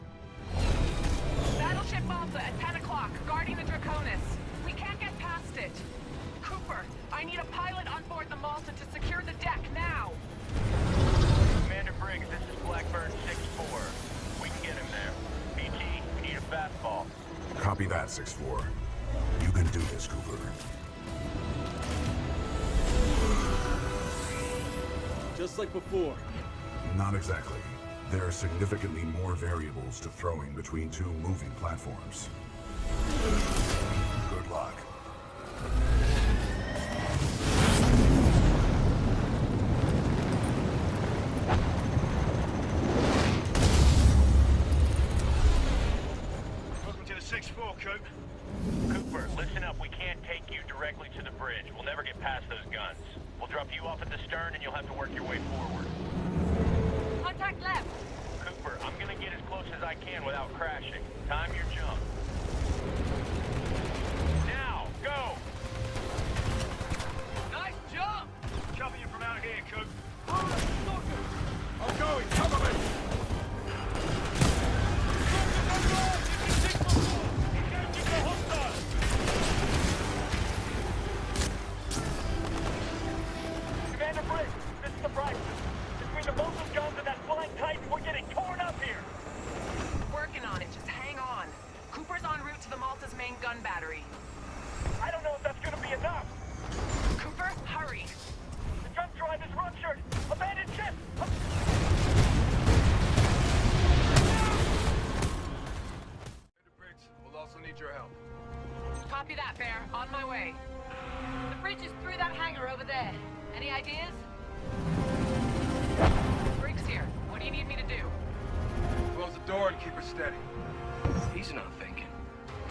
Battleship Malta at 10 o'clock, guarding the Draconis. We can't get past it. Cooper, I need a pilot on board the Malta to secure the deck now. Commander Briggs, this is Blackburn 6-4. We can get him there. BT, we need a fastball. Copy that, 6-4. You can do this, Cooper. Just like before. Not exactly. There are significantly more variables to throwing between two moving platforms. Good luck. Welcome to the 6-4, Coop. Cooper, listen up. We can't take you directly to the bridge. We'll never get past those guns. We'll drop you off at the stern and you'll have to work your way forward. Contact left. Cooper, I'm gonna get as close as I can without crashing. Time your jump. Now, go! Nice jump! Cover you from out here, Coop. I'm going, cover me! Commander Briggs, this is the Braxton. Between the multiple guns and that flying Titan, we're getting torn up here. Working on it, just hang on. Cooper's en route to the Malta's main gun battery. I don't know if that's gonna be enough. Cooper, hurry. The jump drive is ruptured. Abandoned ship. Briggs, we'll also need your help. Copy that, Bear. On my way. The bridge is through that hangar over there. Any ideas? Briggs here. What do you need me to do? Close the door and keep her steady. He's not thinking.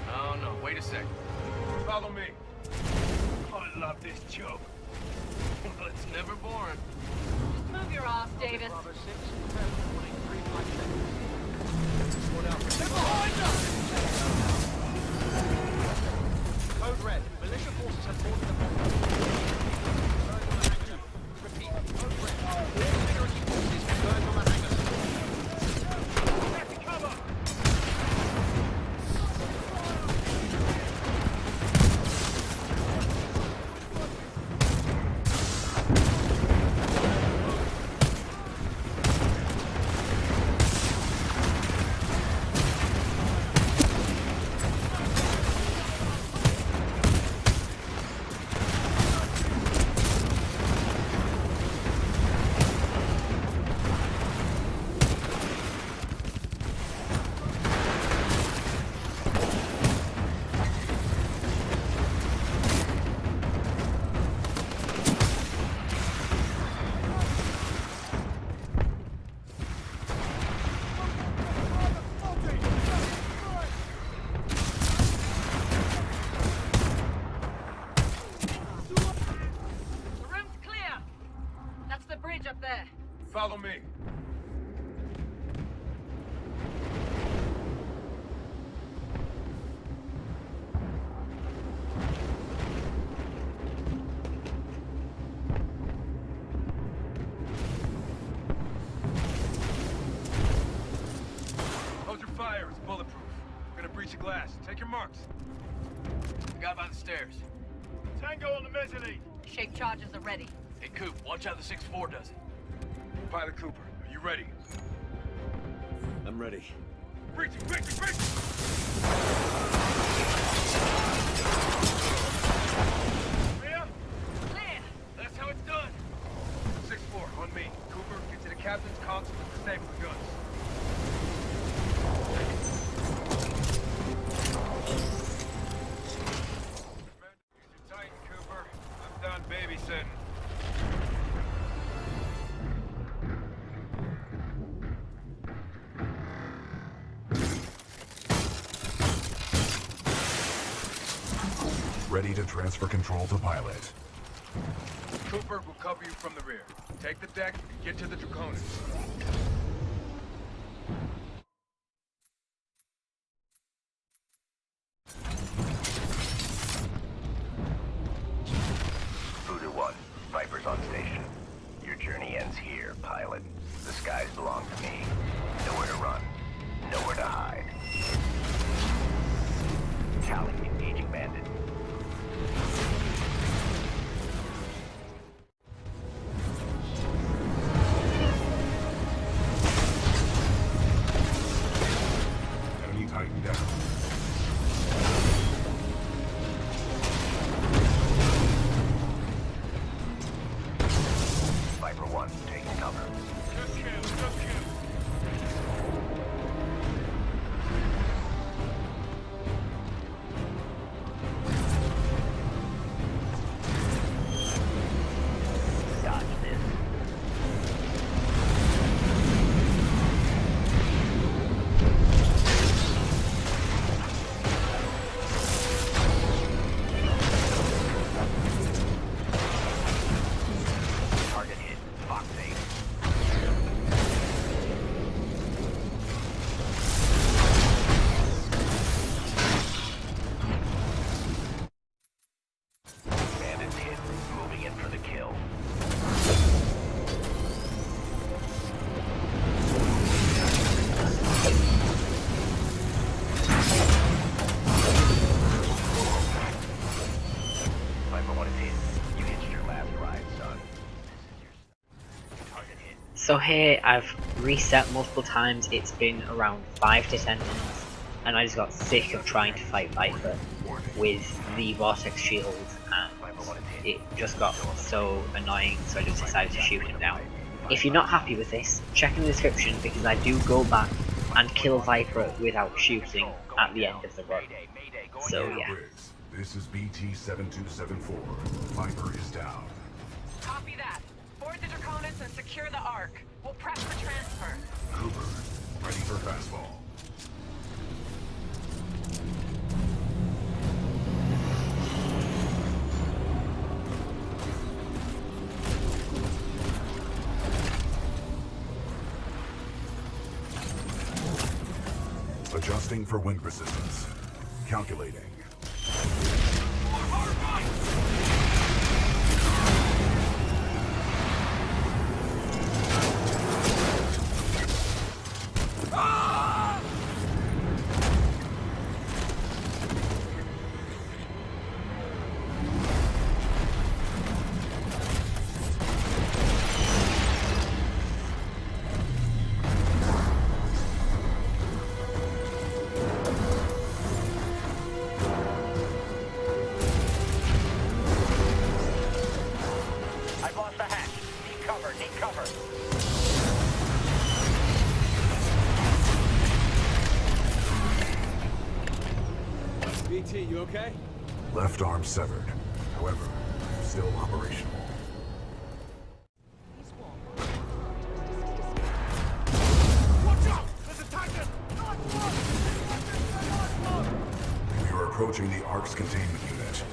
Oh no, wait a sec. Follow me. I love this job. Well, it's never boring. Move your ass, Davis. Bravo 6, prepare for warning 3 flight seconds. They're behind us! fire is bulletproof. We're gonna breach the glass. Take your marks. The guy by the stairs. Tango on the mezzanine. Shape charges are ready. Hey, Coop, watch out the 6-4 does it. Pilot Cooper, are you ready? I'm ready. Breaching, breaching, breaching! Clear? Clear. That's how it's done. 6-4, on me. Cooper, get to the captain's console and disable the guns. Use your Titan, Cooper. I'm done babysitting. Ready to transfer control to pilot. Cooper will cover you from the rear. Take the deck and get to the Draconis. Voodoo 1, Viper's on station. Your journey ends here, pilot. The skies belong to me. Nowhere to run. Nowhere to hide. Tally, engaging bandit. Enemy Titan down. Viper 1, taking cover. Good kill, good kill. Dodge this. Target hit. Fox 8. Bandits hit. Moving in for the kill. Viper 1 is hit. You hitched your last ride, son. Target hit. So here I've reset multiple times, it's been around 5 to 10 minutes, and I just got sick of trying to fight Viper with the Vortex shield, and it just got so annoying, so I just decided to shoot him down. If you're not happy with this, check in the description because I do go back and kill Viper without shooting at the end of the run. So yeah. Briggs, this is BT-7274. Viper is down. Copy that. Board the Draconis and secure the Ark. We'll prep for transfer. Cooper, ready for fastball. Adjusting for wind resistance. Calculating. I've lost the hatch. Need cover, need cover. BT, you okay? Left arm severed. However, still operational. Watch out! There's a Titan! We are approaching the Ark's containment unit.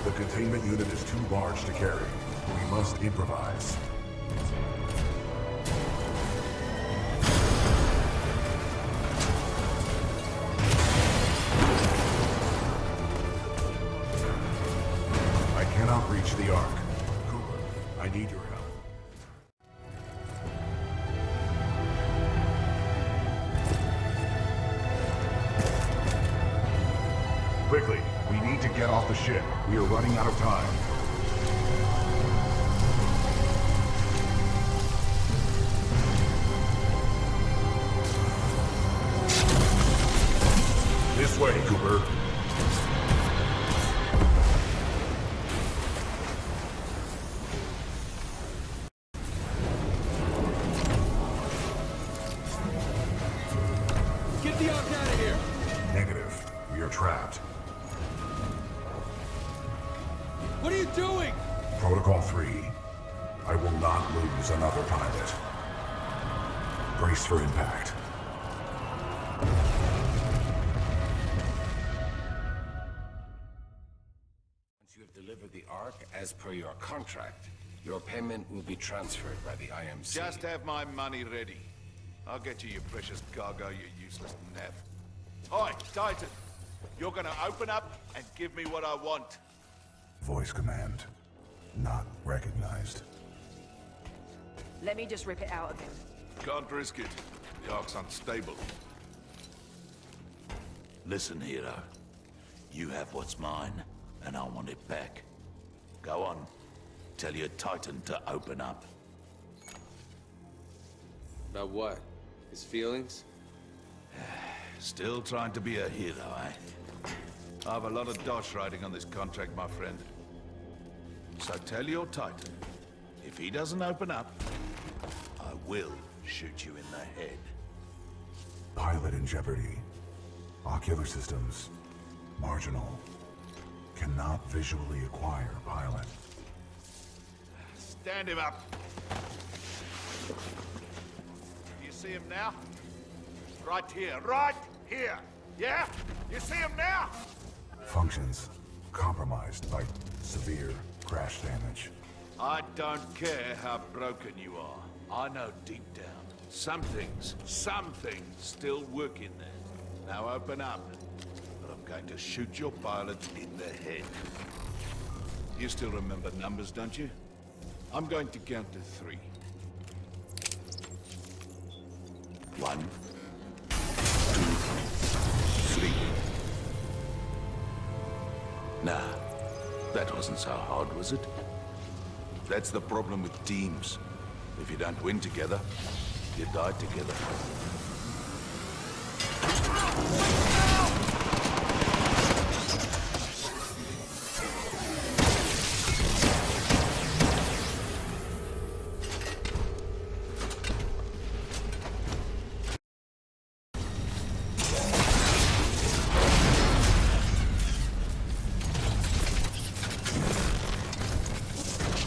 The containment unit is too large to carry. We must improvise. I cannot reach the Ark. Cooper, I need your help. Get off the ship. We are running out of time. This way, Cooper. Get the Ark out of here! Negative. We are trapped. What are you doing? Protocol 3. I will not lose another pilot. Brace for impact. Once you have delivered the Ark as per your contract, your payment will be transferred by the IMC. Just have my money ready. I'll get you your precious cargo, you useless naff. Oi, Titan! You're gonna open up and give me what I want. Voice command. Not recognized. Let me just rip it out of him. Can't risk it. The Ark's unstable. Listen, hero. You have what's mine, and I want it back. Go on. Tell your Titan to open up. About what? His feelings? Still trying to be a hero, eh? I have a lot of dosh riding on this contract, my friend. So tell your Titan, if he doesn't open up, I will shoot you in the head. Pilot in jeopardy. Ocular systems. Marginal. Cannot visually acquire pilot. Stand him up. You see him now? Right here, right here. Yeah? You see him now? Functions compromised by severe crash damage. I don't care how broken you are. I know deep down, some things still work in there. Now open up, or I'm going to shoot your pilot in the head. You still remember numbers, don't you? I'm going to count to 3. 1, 2, 3. Nah, that wasn't so hard, was it? That's the problem with teams. If you don't win together, you die together.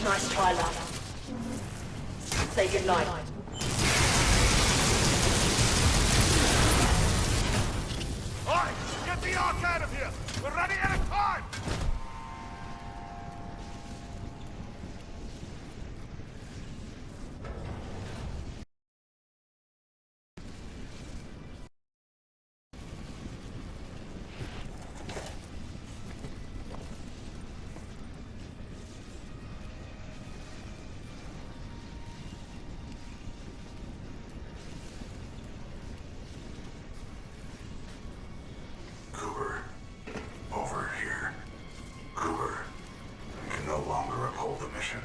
Nice try, lad. Say goodnight. Oi! Get the Ark out of here! We're running out of time! Cooper, over here. Cooper, you can no longer uphold the mission.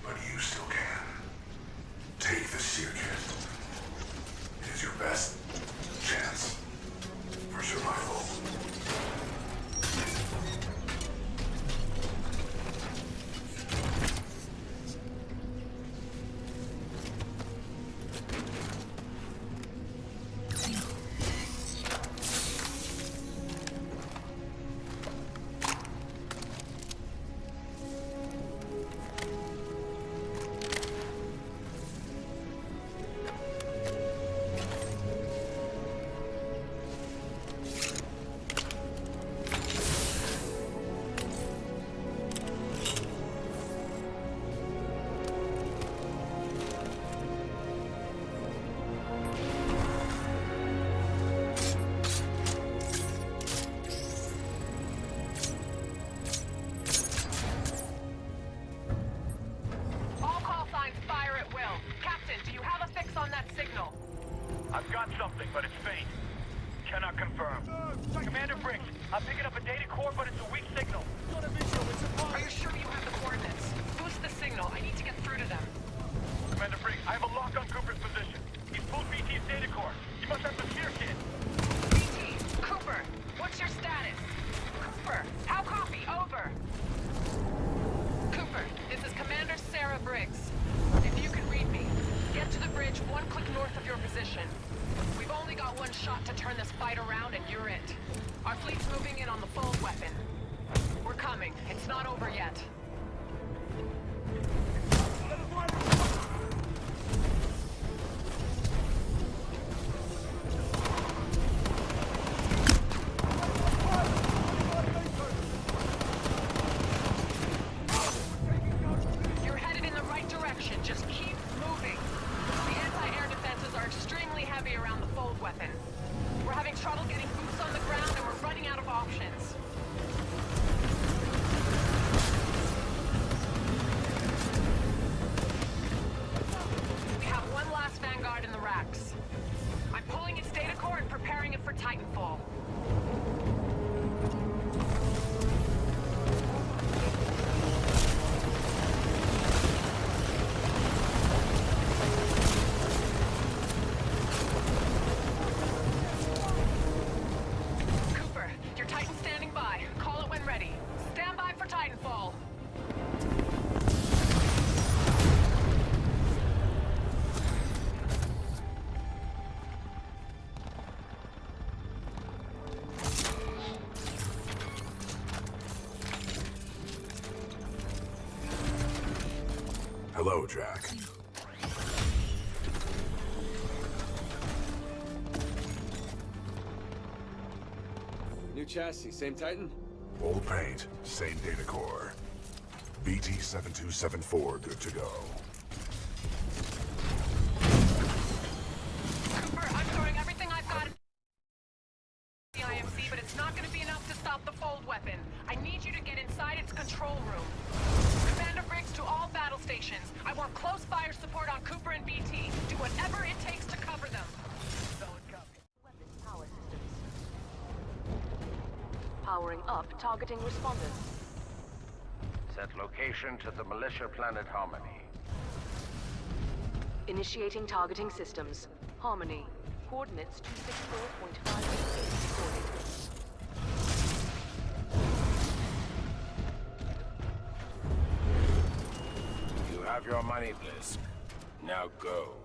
But you still can. Take the seer kit. It is your best chance for survival. I've got something, but it's faint. Cannot confirm. Commander Briggs, I'm picking up a data core, but it's a weak signal. Are you sure you have the coordinates? Boost the signal. I need to get through to them. Commander Briggs, I have a lock on Cooper's position. He's pulled BT's data core. He must have the sphere kit. BT, Cooper, what's your status? Cooper, how copy? Over. Cooper, this is Commander Sarah Briggs. If you can read me, get to the bridge 1 click north of your position. We've only got one shot to turn this fight around and you're it. Our fleet's moving in on the fold weapon. We're coming. It's not over yet. You're headed in the right direction. Just keep moving. The anti-air defenses are extremely heavy around the fold weapon. We're having trouble getting boots on the ground and we're running out of options. We have one last Vanguard in the racks. I'm pulling its data core and preparing it for Titanfall. Cooper, your Titan's standing by. Call it when ready. Stand by for Titanfall. Hello, Jack. New chassis, same Titan? Old paint, same data core. BT-7274 good to go. Cooper, I'm throwing everything I've got at the IMC, but it's not going to be enough to stop the fold weapon. I need you to get inside its control room. Commander Briggs to all battle stations. I want close fire support on Cooper and BT. Do whatever it takes to cover them. Power systems. Powering up targeting responders. Set location to the militia planet Harmony. Initiating targeting systems. Harmony. Coordinates 264.588 coordinates. You have your money, Blisk. Now go.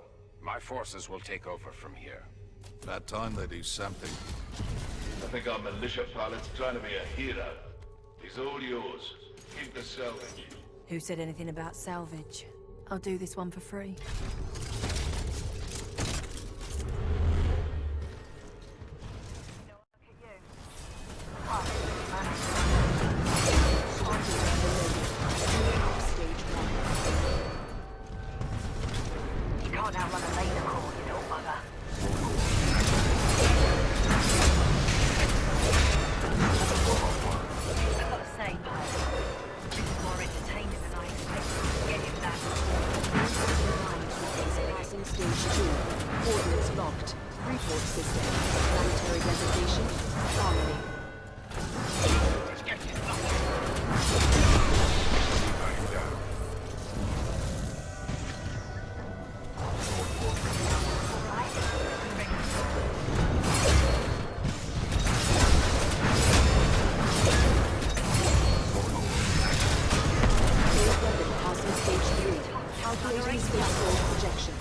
My forces will take over from here. About time they do something. I think our militia pilot's trying to be a hero. He's all yours. Keep the salvage. Who said anything about salvage? I'll do this one for free. You can't outrun a laser core, you little bugger. I've got to say, this is more entertaining than I expected. Get him that. Passing stage 2. Coordinates locked. Report system. Planetary designation. Harmony. Passing stage 3. Calculating stage 4 projection.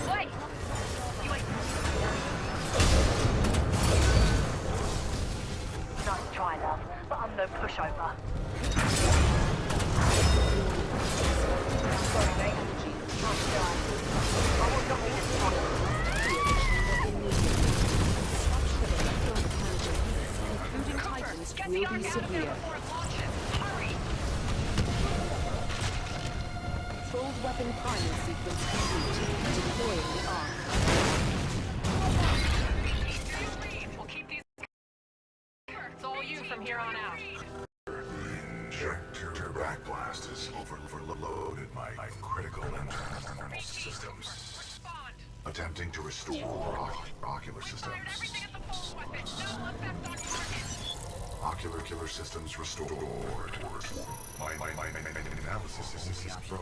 Wait! You ain't... Nice try, love, but I'm no pushover. Sorry, mate. Can't die. I will not be disappointed. Including Titans will be severe. Fold weapon priming sequence complete. Deploying the arc. We'll keep these... It's all you from here on out. Injector backblast is overloaded my critical internal systems. Attempting to restore ocular systems. Ocular killer systems restored. My analysis is throw.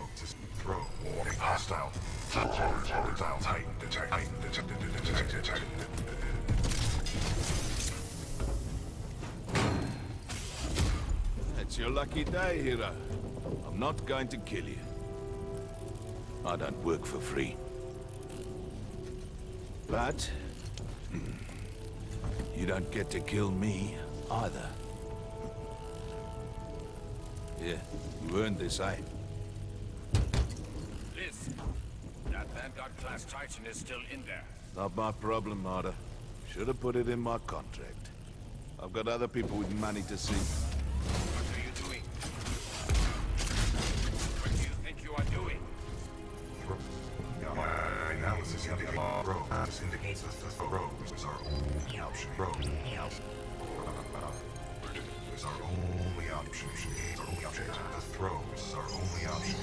Warning hostile. Hostile Titan detected. It's your lucky day, hero. I'm not going to kill you. I don't work for free. But you don't get to kill me either. Yeah, you earned this, eh? Liz, that Vanguard-class Titan is still in there. Not my problem, Marta. Should have put it in my contract. I've got other people with money to see. What are you doing? What do you think you are doing? My analysis indicates that the throw is our only option. Is our only option. The throw is our only option.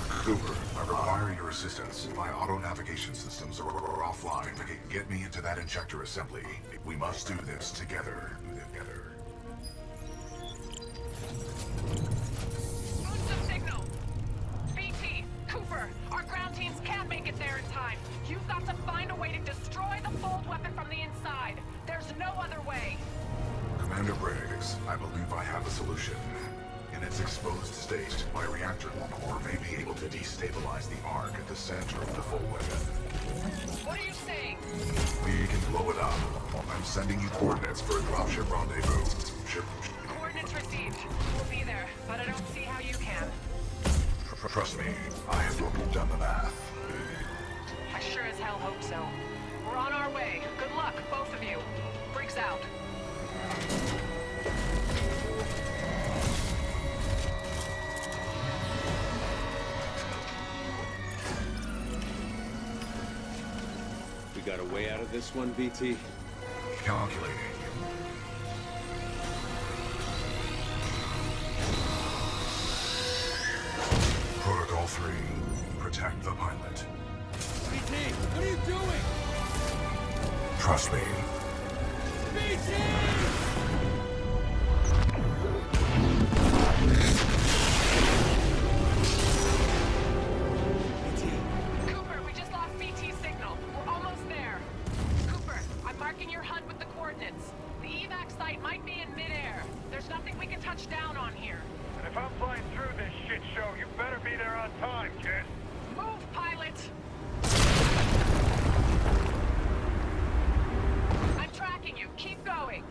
Cooper, I require your assistance. My auto-navigation systems are offline. Get me into that injector assembly. We must do this together. Boost the signal! BT, Cooper, our ground teams can't make it there in time. You've got to find a way to destroy the fold weapon from the inside. There's no other way. Commander Briggs, I believe I have a solution. In its exposed state, my reactor core may be able to destabilize the arc at the center of the fold weapon. What are you saying? We can blow it up. I'm sending you coordinates for a dropship rendezvous. Coordinates received. We'll be there, but I don't see how you can. Trust me, I have done the math. I sure as hell hope so. We're on our way. Good luck, both of you. Briggs out. We got a way out of this one, BT? Calculating. Protocol 3. Protect the pilot. BT, what are you doing? Trust me. Cooper, we just lost BT signal. We're almost there. Cooper, I'm marking your HUD with the coordinates. The evac site might be in midair. There's nothing we can touch down on here. And if I'm flying through this shit show, you better be there on time, kid. Move, pilot! I'm tracking you. Keep going.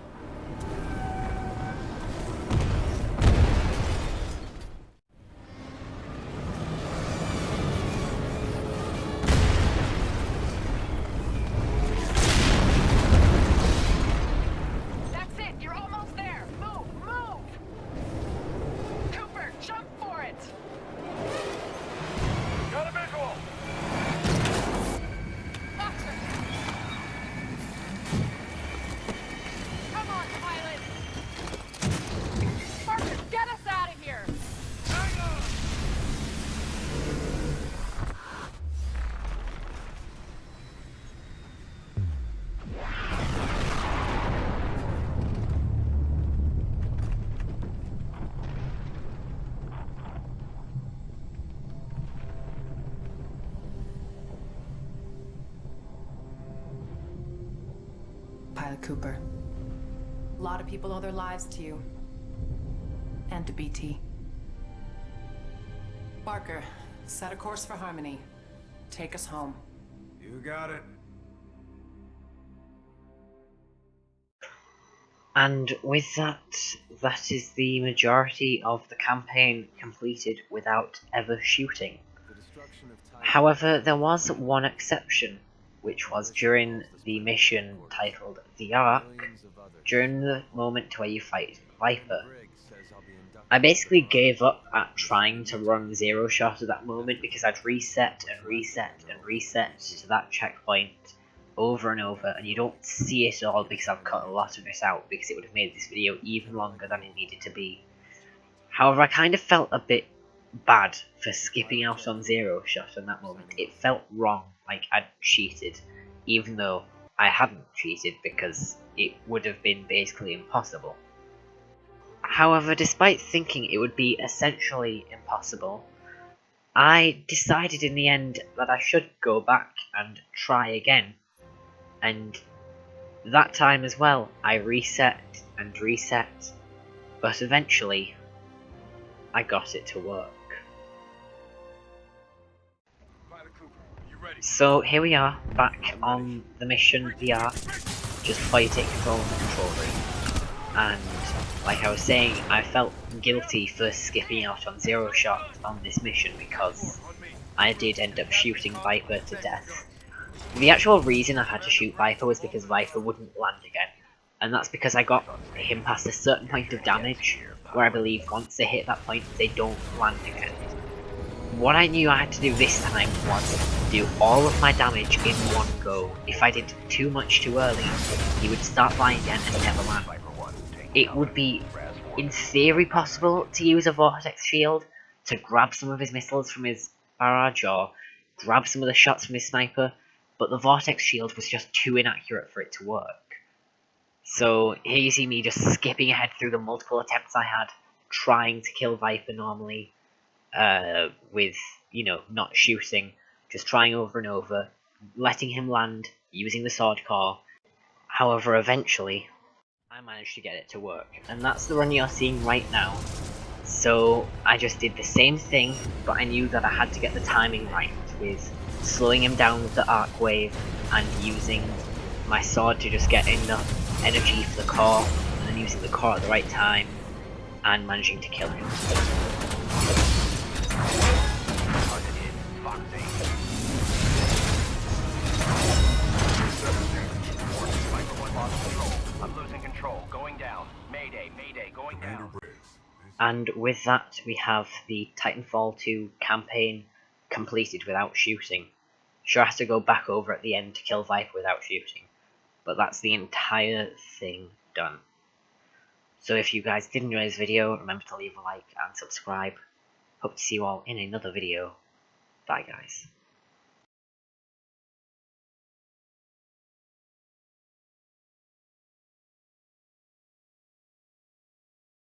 That's it. You're almost there. Move, move! Cooper, jump for it! Got a visual! Doctor! Come on, pilot! Parker, get us out of here! Hang on! Pilot Cooper. A lot of people owe their lives to you. And to BT. Barker, set a course for Harmony. Take us home. You got it. And with that, that is the majority of the campaign completed without ever shooting. However, there was one exception, which was during the mission titled The Ark, during the moment where you fight Viper. I basically gave up at trying to run Zero Shot at that moment because I'd reset and reset and reset to that checkpoint over and over, and you don't see it all because I've cut a lot of it out because it would have made this video even longer than it needed to be. However, I kind of felt a bit bad for skipping out on Zero Shot in that moment. It felt wrong, like I'd cheated, even though I hadn't cheated because it would have been basically impossible. However, despite thinking it would be essentially impossible, I decided in the end that I should go back and try again. And that time as well, I reset and reset, but eventually I got it to work. So here we are, back on the mission VR, just fighting from the control room. And like I was saying, I felt guilty for skipping out on Zero Shot on this mission because I did end up shooting Viper to death. The actual reason I had to shoot Viper was because Viper wouldn't land again, and that's because I got him past a certain point of damage, where I believe once they hit that point, they don't land again. What I knew I had to do this time was do all of my damage in one go. If I did too much too early, he would start flying again and never land. It would be, in theory, possible to use a Vortex Shield to grab some of his missiles from his barrage or grab some of the shots from his sniper, but the Vortex Shield was just too inaccurate for it to work. So here you see me just skipping ahead through the multiple attempts I had, trying to kill Viper normally, with, you know, not shooting, just trying over and over, letting him land, using the sword core. However, eventually, I managed to get it to work, and that's the run you're seeing right now. So I just did the same thing, but I knew that I had to get the timing right with slowing him down with the arc wave and using my sword to just get enough energy for the core, and then using the core at the right time and managing to kill him. I'm losing control. Going down. Mayday, mayday, going down. And with that, we have the Titanfall 2 campaign completed without shooting. Sure, I have to go back over at the end to kill Viper without shooting, but that's the entire thing done. So if you guys did enjoy this video, remember to leave a like and subscribe. Hope to see you all in another video. Bye guys.